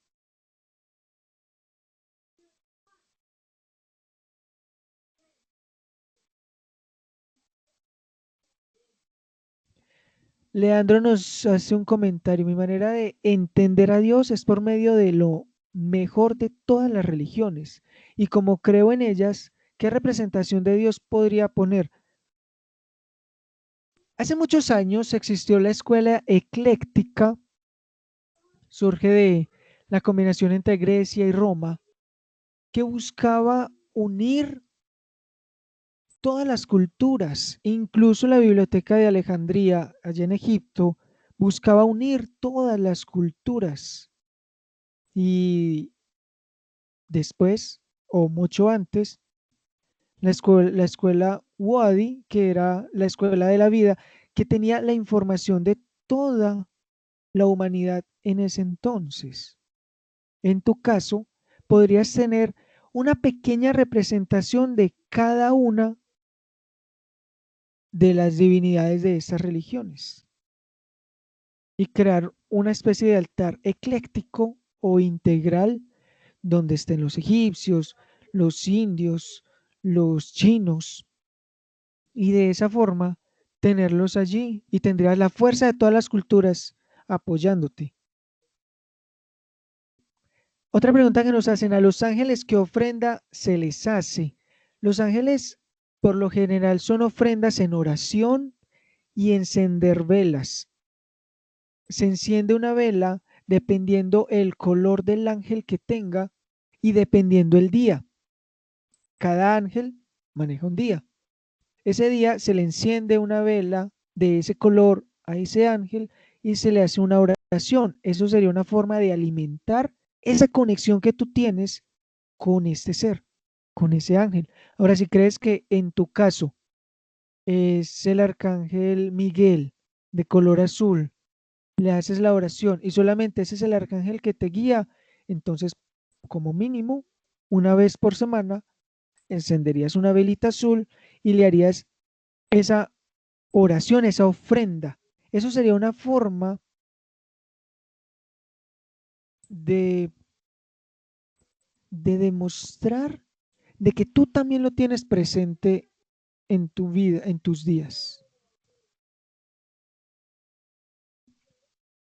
Leandro nos hace un comentario. Mi manera de entender a Dios es por medio de lo mejor de todas las religiones. Y como creo en ellas, ¿qué representación de Dios podría poner? Hace muchos años existió la escuela ecléctica, surge de la combinación entre Grecia y Roma, que buscaba unir todas las culturas, incluso la Biblioteca de Alejandría, allá en Egipto, buscaba unir todas las culturas. Y después, o mucho antes, la escuela Wadi, que era la escuela de la vida, que tenía la información de toda la humanidad en ese entonces. En tu caso, podrías tener una pequeña representación de cada una de las divinidades de estas religiones y crear una especie de altar ecléctico o integral donde estén los egipcios, los indios, los chinos, y de esa forma tenerlos allí y tendrías la fuerza de todas las culturas apoyándote. Otra pregunta que nos hacen: a los ángeles, ¿qué ofrenda se les hace? Los ángeles por lo general son ofrendas en oración y encender velas. Se enciende una vela dependiendo el color del ángel que tenga y dependiendo el día. Cada ángel maneja un día. Ese día se le enciende una vela de ese color a ese ángel y se le hace una oración. Eso sería una forma de alimentar esa conexión que tú tienes con este ser, con ese ángel. Ahora, si crees que en tu caso es el arcángel Miguel de color azul, le haces la oración y solamente ese es el arcángel que te guía, entonces como mínimo una vez por semana encenderías una velita azul y le harías esa oración, esa ofrenda. Eso sería una forma de, de demostrar de que tú también lo tienes presente en tu vida, en tus días.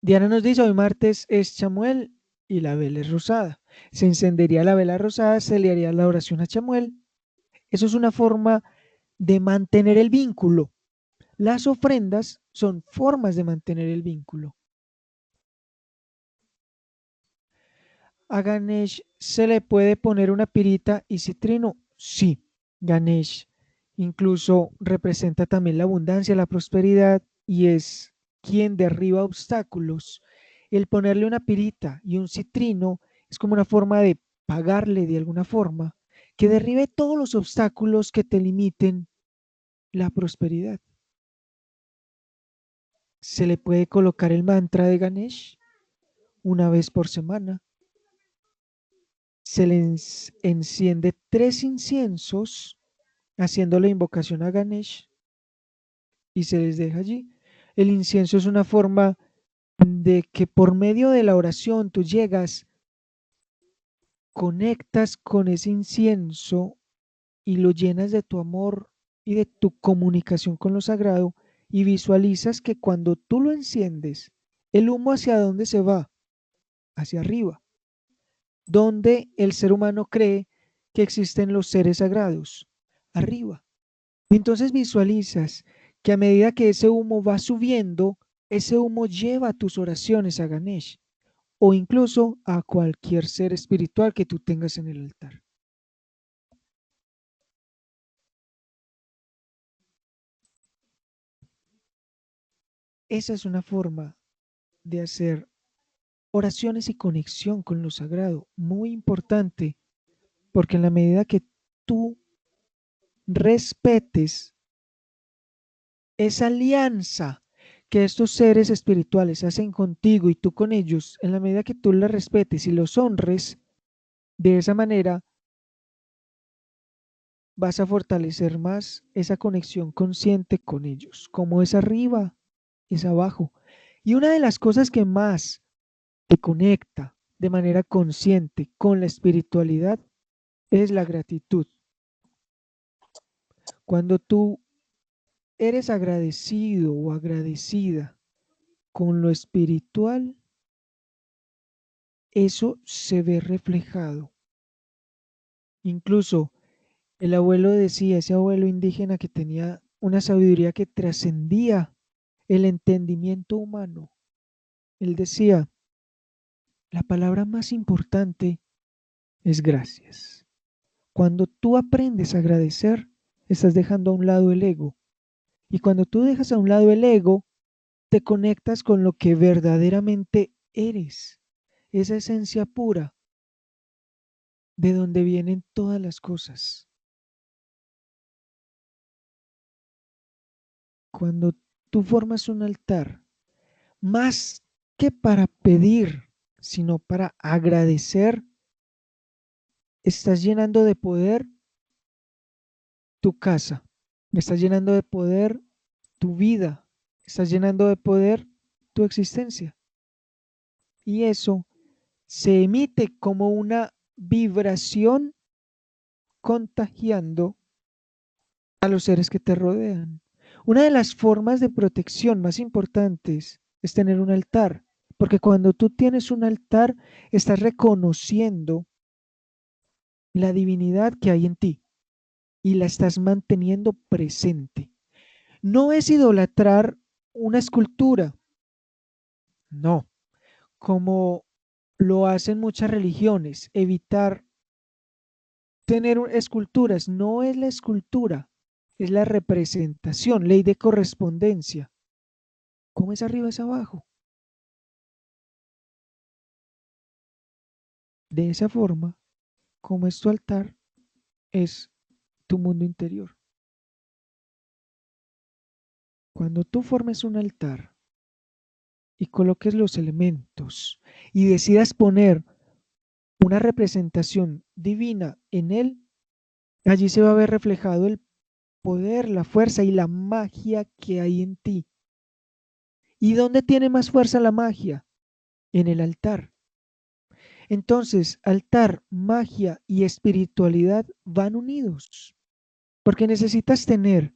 Diana nos dice: hoy martes es Chamuel y la vela es rosada. Se encendería la vela rosada, se le haría la oración a Chamuel. Eso es una forma de mantener el vínculo. Las ofrendas son formas de mantener el vínculo. ¿A Ganesh se le puede poner una pirita y citrino? Sí, Ganesh incluso representa también la abundancia, la prosperidad y es quien derriba obstáculos. El ponerle una pirita y un citrino es como una forma de pagarle de alguna forma que derribe todos los obstáculos que te limiten la prosperidad. Se le puede colocar el mantra de Ganesh una vez por semana. Se le enciende 3 inciensos haciendo la invocación a Ganesh y se les deja allí. El incienso es una forma de que por medio de la oración tú llegas, conectas con ese incienso y lo llenas de tu amor y de tu comunicación con lo sagrado y visualizas que cuando tú lo enciendes, el humo hacia dónde se va, hacia arriba, donde el ser humano cree que existen los seres sagrados, arriba. Entonces visualizas que a medida que ese humo va subiendo, ese humo lleva tus oraciones a Ganesh o incluso a cualquier ser espiritual que tú tengas en el altar. Esa es una forma de hacer oraciones y conexión con lo sagrado, muy importante, porque en la medida que tú respetes esa alianza que estos seres espirituales hacen contigo y tú con ellos, en la medida que tú la respetes y los honres, de esa manera vas a fortalecer más esa conexión consciente con ellos, como es arriba, es abajo. Y una de las cosas que más te conecta de manera consciente con la espiritualidad es la gratitud. Cuando tú eres agradecido o agradecida con lo espiritual, eso se ve reflejado. Incluso el abuelo decía, ese abuelo indígena que tenía una sabiduría que trascendía el entendimiento humano. Él decía, la palabra más importante es gracias. Cuando tú aprendes a agradecer, estás dejando a un lado el ego. Y cuando tú dejas a un lado el ego, te conectas con lo que verdaderamente eres, esa esencia pura de donde vienen todas las cosas. Cuando tú formas un altar, más que para pedir, sino para agradecer, estás llenando de poder tu casa, estás llenando de poder tu vida, estás llenando de poder tu existencia. Y eso se emite como una vibración contagiando a los seres que te rodean. Una de las formas de protección más importantes es tener un altar, porque cuando tú tienes un altar, estás reconociendo la divinidad que hay en ti y la estás manteniendo presente. No es idolatrar una escultura, no, como lo hacen muchas religiones, evitar tener esculturas, no es la escultura, es la representación, ley de correspondencia. ¿Cómo es arriba es abajo? De esa forma, como es tu altar, es tu mundo interior. Cuando tú formes un altar y coloques los elementos y decidas poner una representación divina en él, allí se va a ver reflejado el poder, la fuerza y la magia que hay en ti. ¿Y dónde tiene más fuerza la magia? En el altar. Entonces, altar, magia y espiritualidad van unidos, porque necesitas tener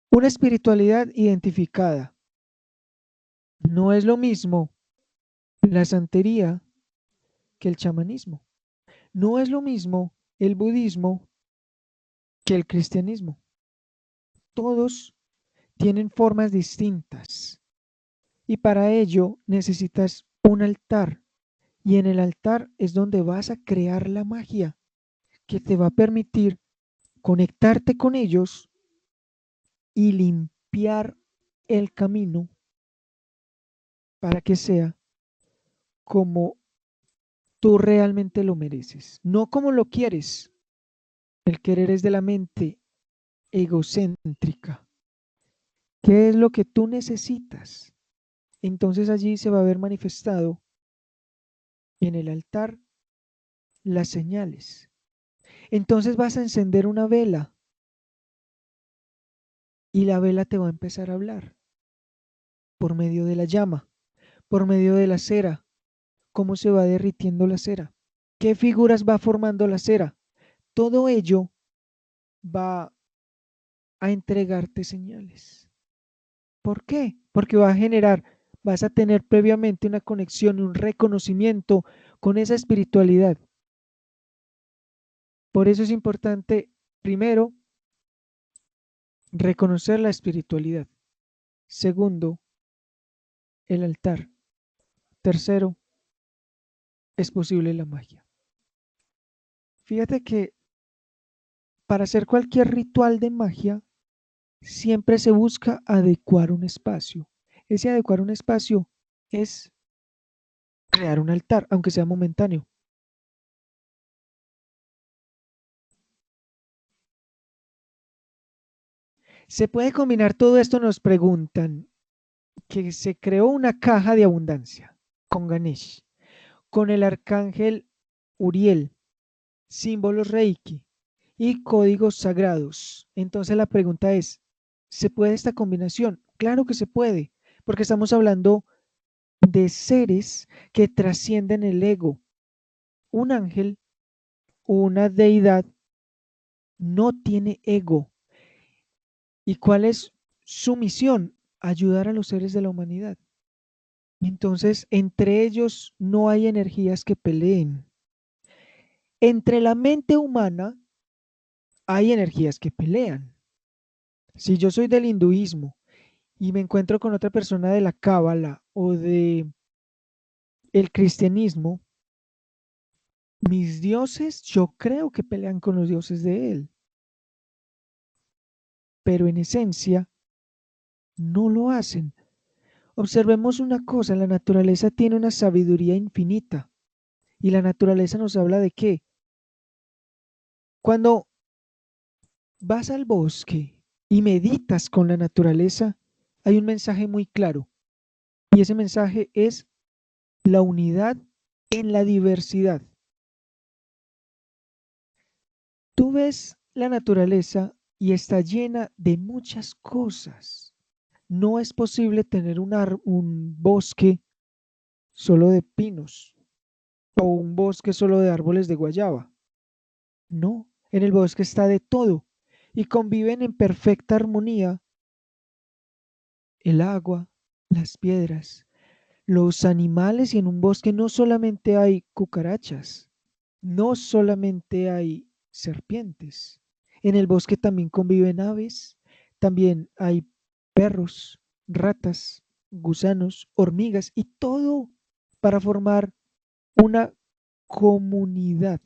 una espiritualidad identificada. No es lo mismo la santería que el chamanismo. No es lo mismo el budismo que el cristianismo. Todos tienen formas distintas y para ello necesitas un altar. Y en el altar es donde vas a crear la magia que te va a permitir conectarte con ellos y limpiar el camino para que sea como tú realmente lo mereces, no como lo quieres. El querer es de la mente egocéntrica. ¿Qué es lo que tú necesitas? Entonces allí se va a ver manifestado en el altar las señales. Entonces vas a encender una vela y la vela te va a empezar a hablar por medio de la llama, por medio de la cera, cómo se va derritiendo la cera, qué figuras va formando la cera. Todo ello va a entregarte señales. ¿Por qué? Porque va a generar, vas a tener previamente una conexión, un reconocimiento con esa espiritualidad. Por eso es importante, primero, reconocer la espiritualidad. Segundo, el altar. Tercero, es posible la magia. Fíjate que para hacer cualquier ritual de magia, siempre se busca adecuar un espacio. Ese adecuar un espacio es crear un altar, aunque sea momentáneo. ¿Se puede combinar todo esto? Nos preguntan que se creó una caja de abundancia con Ganesh, con el arcángel Uriel, símbolos Reiki y códigos sagrados. Entonces la pregunta es, ¿se puede esta combinación? Claro que se puede, porque estamos hablando de seres que trascienden el ego. Un ángel o una deidad no tiene ego. ¿Y cuál es su misión? Ayudar a los seres de la humanidad. Entonces, entre ellos no hay energías que peleen. Entre la mente humana hay energías que pelean. Si yo soy del hinduismo y me encuentro con otra persona de la cábala o de el cristianismo, mis dioses yo creo que pelean con los dioses de él, pero en esencia no lo hacen. Observemos una cosa, la naturaleza tiene una sabiduría infinita y la naturaleza nos habla de qué. Cuando vas al bosque y meditas con la naturaleza, hay un mensaje muy claro y ese mensaje es la unidad en la diversidad. Tú ves la naturaleza y está llena de muchas cosas. No es posible tener un bosque solo de pinos o un bosque solo de árboles de guayaba. No, en el bosque está de todo y conviven en perfecta armonía el agua, las piedras, los animales y en un bosque no solamente hay cucarachas, no solamente hay serpientes. En el bosque también conviven aves, también hay perros, ratas, gusanos, hormigas y todo para formar una comunidad.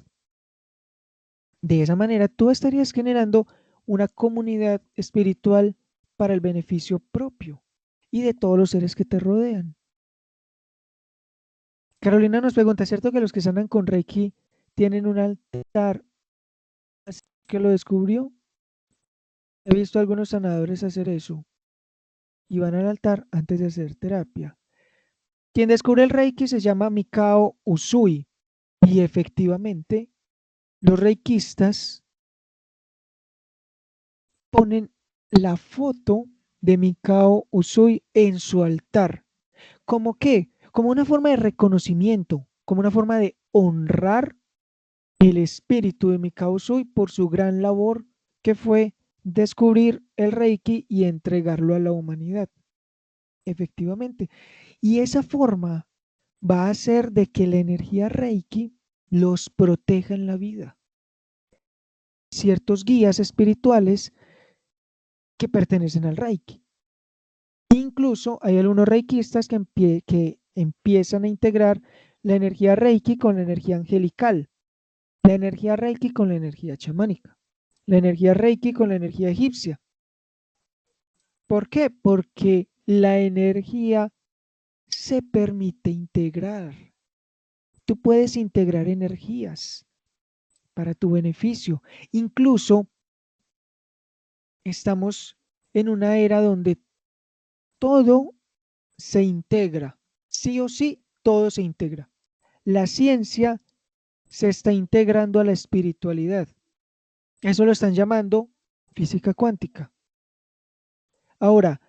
De esa manera, tú estarías generando una comunidad espiritual para el beneficio propio y de todos los seres que te rodean. Carolina nos pregunta, ¿cierto que los que sanan con Reiki tienen un altar así que lo descubrió? He visto a algunos sanadores hacer eso y van al altar antes de hacer terapia. Quien descubre el Reiki se llama Mikao Usui y efectivamente los reikistas ponen la foto de Mikao Usui en su altar. ¿Cómo qué? Como una forma de reconocimiento, como una forma de honrar el espíritu de Mikao Usui por su gran labor que fue descubrir el Reiki y entregarlo a la humanidad. Efectivamente. Y esa forma va a hacer de que la energía Reiki los proteja en la vida. Ciertos guías espirituales que pertenecen al Reiki. Incluso hay algunos reikistas que empiezan a integrar la energía Reiki con la energía angelical, la energía Reiki con la energía chamánica, la energía Reiki con la energía egipcia. ¿Por qué? Porque la energía se permite integrar. Tú puedes integrar energías para tu beneficio. Incluso estamos en una era donde todo se integra. Sí o sí, todo se integra. La ciencia se está integrando a la espiritualidad. Eso lo están llamando física cuántica. Ahora,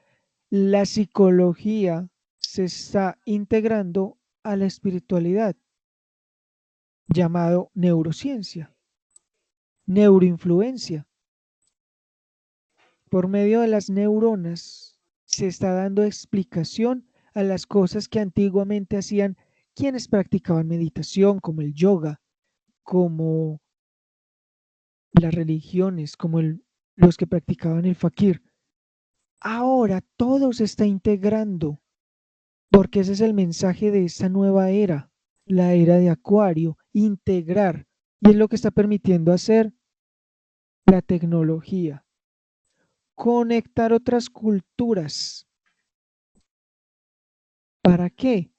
la psicología se está integrando a la espiritualidad, llamado neurociencia, neuroinfluencia. Por medio de las neuronas se está dando explicación a las cosas que antiguamente hacían quienes practicaban meditación, como el yoga, como las religiones, como los que practicaban el fakir. Ahora todo se está integrando porque ese es el mensaje de esta nueva era, la era de Acuario, integrar, y es lo que está permitiendo hacer la tecnología, conectar otras culturas. ¿Para qué?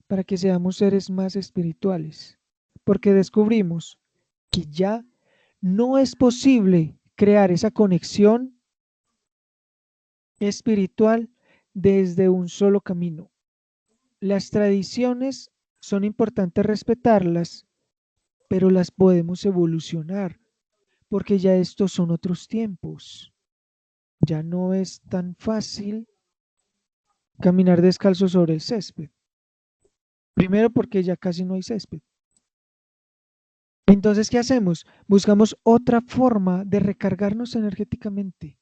Para que seamos seres más espirituales, porque descubrimos que ya no es posible crear esa conexión espiritual desde un solo camino. Las tradiciones son importantes respetarlas, pero las podemos evolucionar, porque ya estos son otros tiempos. Ya no es tan fácil caminar descalzo sobre el césped. Primero porque ya casi no hay césped. Entonces, ¿qué hacemos? Buscamos otra forma de recargarnos energéticamente.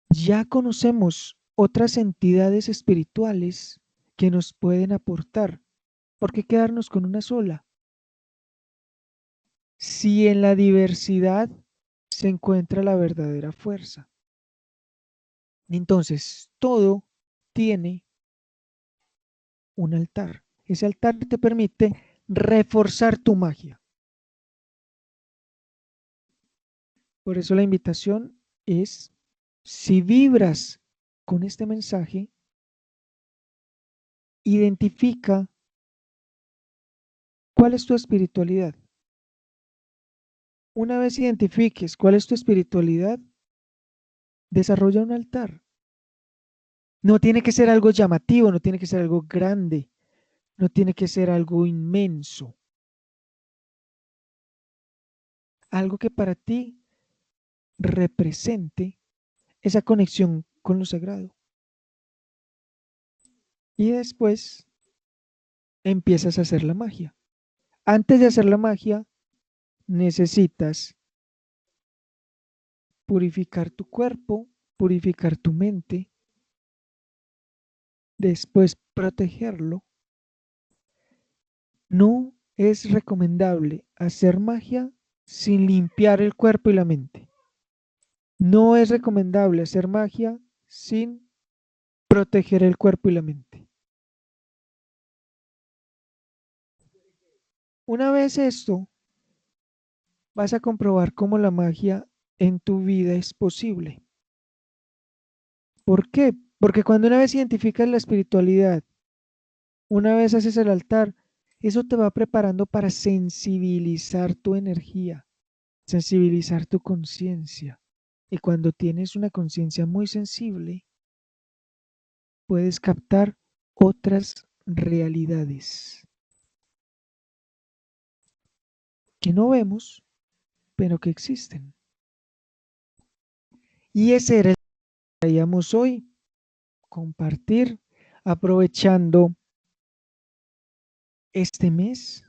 Ya conocemos otras entidades espirituales que nos pueden aportar. ¿Por qué quedarnos con una sola? Si en la diversidad se encuentra la verdadera fuerza. Entonces, todo tiene un altar. Ese altar te permite reforzar tu magia. Por eso la invitación es, si vibras con este mensaje, identifica cuál es tu espiritualidad. Una vez identifiques cuál es tu espiritualidad, desarrolla un altar. No tiene que ser algo llamativo, no tiene que ser algo grande, no tiene que ser algo inmenso. Algo que para ti represente esa conexión con lo sagrado. Y después empiezas a hacer la magia. Antes de hacer la magia, necesitas purificar tu cuerpo, purificar tu mente, después protegerlo. No es recomendable hacer magia sin limpiar el cuerpo y la mente. No es recomendable hacer magia sin proteger el cuerpo y la mente. Una vez esto, vas a comprobar cómo la magia en tu vida es posible. ¿Por qué? Porque cuando una vez identificas la espiritualidad, una vez haces el altar, eso te va preparando para sensibilizar tu energía, sensibilizar tu conciencia. Y cuando tienes una conciencia muy sensible, puedes captar otras realidades que no vemos, pero que existen. Y ese era el que queríamos hoy, compartir, aprovechando este mes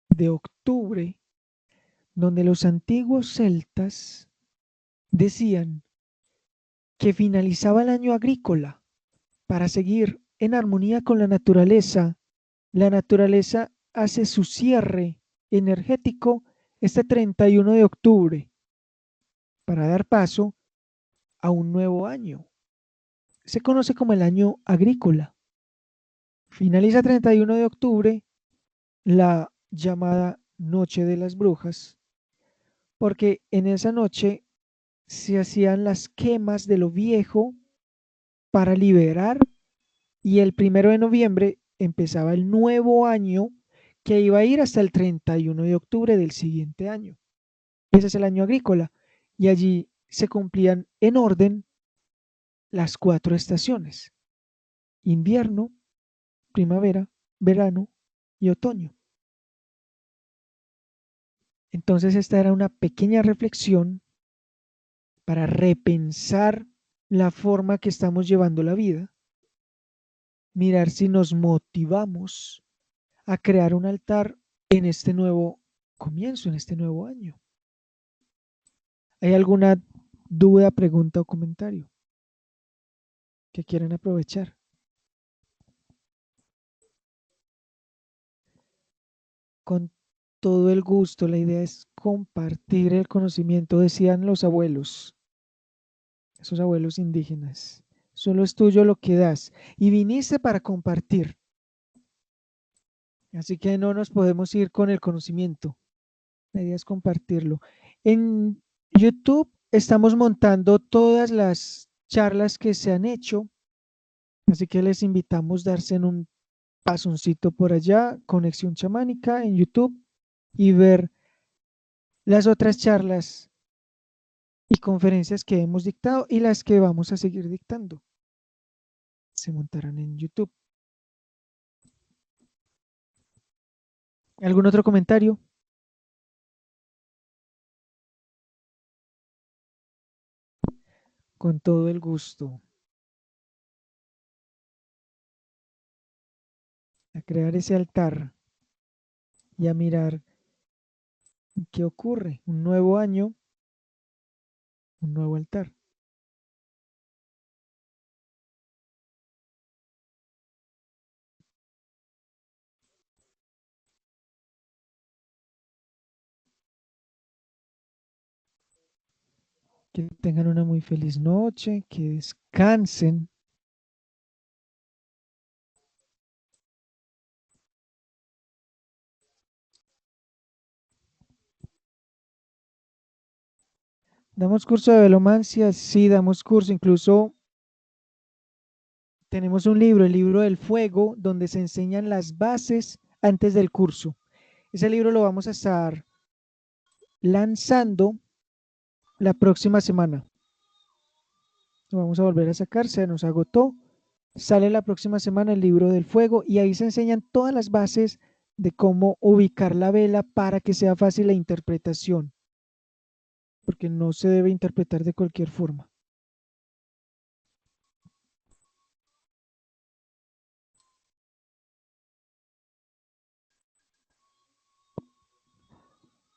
de octubre, donde los antiguos celtas decían que finalizaba el año agrícola para seguir en armonía con la naturaleza. La naturaleza hace su cierre energético este 31 de octubre para dar paso a un nuevo año. Se conoce como el año agrícola. Finaliza 31 de octubre la llamada Noche de las Brujas, porque en esa noche se hacían las quemas de lo viejo para liberar, y el 1 de noviembre empezaba el nuevo año que iba a ir hasta el 31 de octubre del siguiente año. Ese es el año agrícola y allí se cumplían en orden las 4 estaciones: invierno, primavera, verano y otoño. Entonces esta era una pequeña reflexión para repensar la forma que estamos llevando la vida, mirar si nos motivamos a crear un altar en este nuevo comienzo, en este nuevo año. ¿Hay alguna duda, pregunta o comentario que quieran aprovechar? Con todo el gusto, la idea es compartir el conocimiento, decían los abuelos, esos abuelos indígenas. Solo es tuyo lo que das. Y viniste para compartir. Así que no nos podemos ir con el conocimiento. La idea es compartirlo. En YouTube estamos montando todas las charlas que se han hecho. Así que les invitamos a darse en un pasoncito por allá, Conexión Chamánica en YouTube, y ver las otras charlas y conferencias que hemos dictado y las que vamos a seguir dictando. Se montarán en YouTube. ¿Algún otro comentario? Con todo el gusto. A crear ese altar y a mirar qué ocurre. Un nuevo año, un nuevo altar. Que tengan una muy feliz noche, que descansen. ¿Damos curso de velomancia? Sí, damos curso. Incluso tenemos un libro, el libro del fuego, donde se enseñan las bases antes del curso. Ese libro lo vamos a estar lanzando la próxima semana. Lo vamos a volver a sacar, se nos agotó. Sale la próxima semana el libro del fuego y ahí se enseñan todas las bases de cómo ubicar la vela para que sea fácil la interpretación, porque no se debe interpretar de cualquier forma.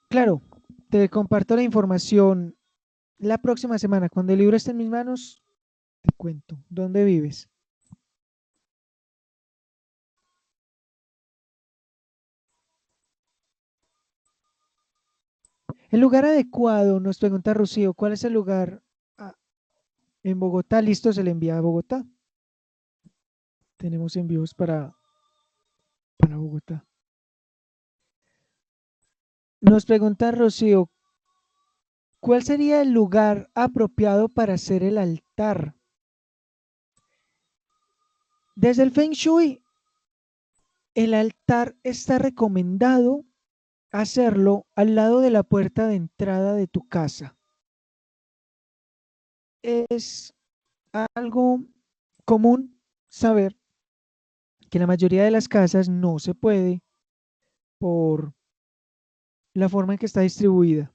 Claro, te comparto la información la próxima semana. Cuando el libro esté en mis manos, te cuento. ¿Dónde vives? El lugar adecuado, nos pregunta Rocío, ¿cuál es el lugar? Ah, en Bogotá, listo, se le envía a Bogotá. Tenemos envíos para Bogotá. Nos pregunta Rocío, ¿cuál sería el lugar apropiado para hacer el altar? Desde el Feng Shui, el altar está recomendado hacerlo al lado de la puerta de entrada de tu casa. Es algo común saber que en la mayoría de las casas no se puede por la forma en que está distribuida.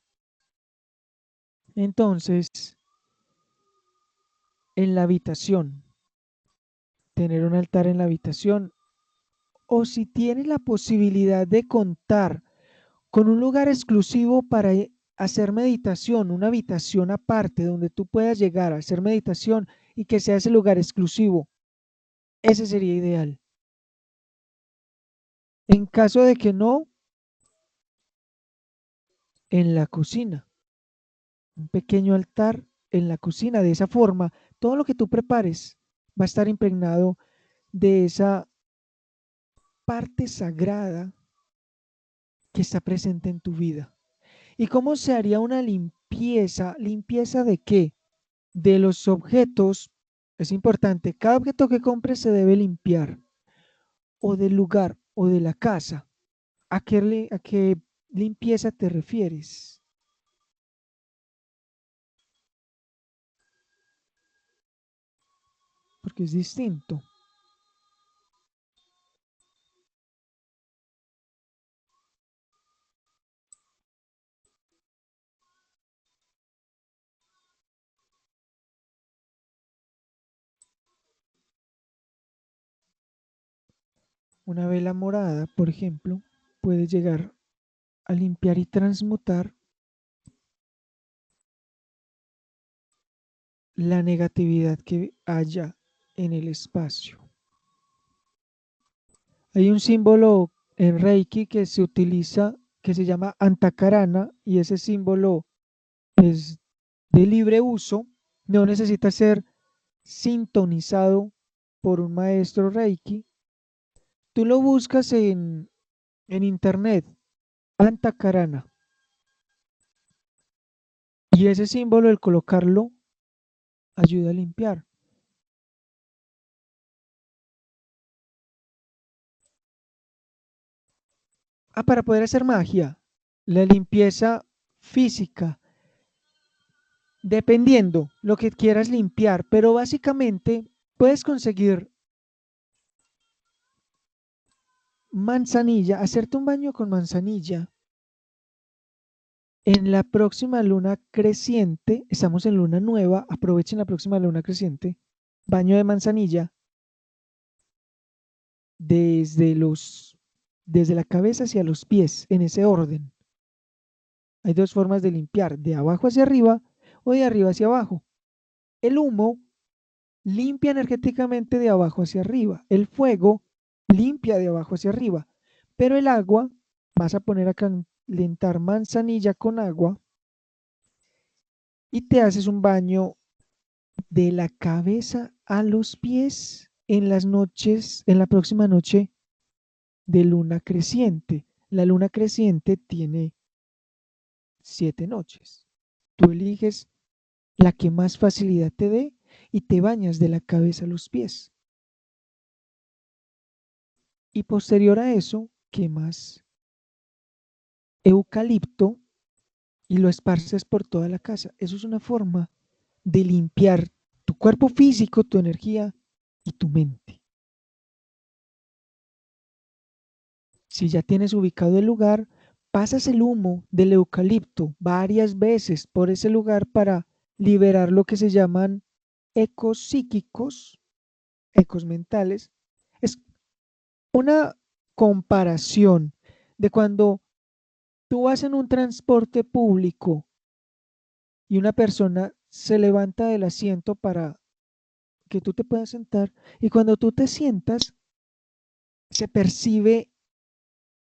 Entonces, en la habitación, tener un altar en la habitación, o si tienes la posibilidad de contar con un lugar exclusivo para hacer meditación, una habitación aparte donde tú puedas llegar a hacer meditación y que sea ese lugar exclusivo, ese sería ideal. En caso de que no, en la cocina, un pequeño altar en la cocina, de esa forma, todo lo que tú prepares va a estar impregnado de esa parte sagrada que está presente en tu vida. ¿Y cómo se haría una limpieza? ¿Limpieza de qué? De los objetos. Es importante, cada objeto que compres se debe limpiar, o del lugar o de la casa. A qué limpieza te refieres? Porque es distinto. Una vela morada, por ejemplo, puede llegar a limpiar y transmutar la negatividad que haya en el espacio. Hay un símbolo en Reiki que se utiliza que se llama Antakarana y ese símbolo es de libre uso, no necesita ser sintonizado por un maestro Reiki. Tú lo buscas en internet, Antakarana. Y ese símbolo, el colocarlo, ayuda a limpiar. Para poder hacer magia, la limpieza física, dependiendo lo que quieras limpiar, pero básicamente puedes conseguir manzanilla, hacerte un baño con manzanilla. En la próxima luna creciente, estamos en luna nueva, aprovechen la próxima luna creciente, baño de manzanilla desde la cabeza hacia los pies, en ese orden. Hay dos formas de limpiar, de abajo hacia arriba o de arriba hacia abajo. El humo limpia energéticamente de abajo hacia arriba. El fuego limpia de abajo hacia arriba. Pero el agua, vas a poner a calentar manzanilla con agua y te haces un baño de la cabeza a los pies en las noches, en la próxima noche de luna creciente. La luna creciente tiene 7 noches. Tú eliges la que más facilidad te dé y te bañas de la cabeza a los pies. Y posterior a eso, quemas eucalipto y lo esparces por toda la casa. Eso es una forma de limpiar tu cuerpo físico, tu energía y tu mente. Si ya tienes ubicado el lugar, pasas el humo del eucalipto varias veces por ese lugar para liberar lo que se llaman ecos psíquicos, ecos mentales. Es una comparación de cuando tú vas en un transporte público y una persona se levanta del asiento para que tú te puedas sentar y cuando tú te sientas se percibe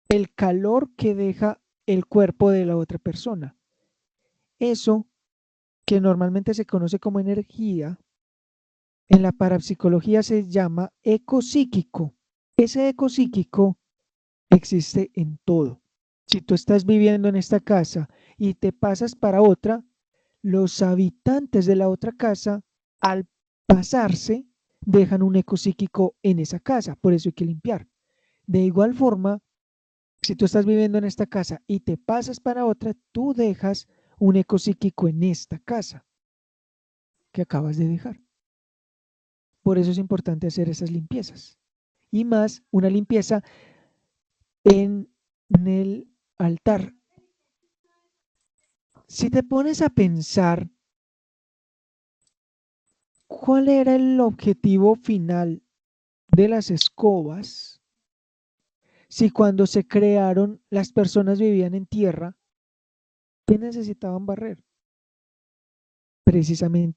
el calor que deja el cuerpo de la otra persona. Eso que normalmente se conoce como energía, en la parapsicología se llama eco psíquico. Ese eco psíquico existe en todo. Si tú estás viviendo en esta casa y te pasas para otra, los habitantes de la otra casa, al pasarse, dejan un eco psíquico en esa casa. Por eso hay que limpiar. De igual forma, si tú estás viviendo en esta casa y te pasas para otra, tú dejas un eco psíquico en esta casa que acabas de dejar. Por eso es importante hacer esas limpiezas. Y más una limpieza en el altar. Si te pones a pensar, ¿cuál era el objetivo final de las escobas? Si cuando se crearon las personas vivían en tierra, ¿qué necesitaban barrer? Precisamente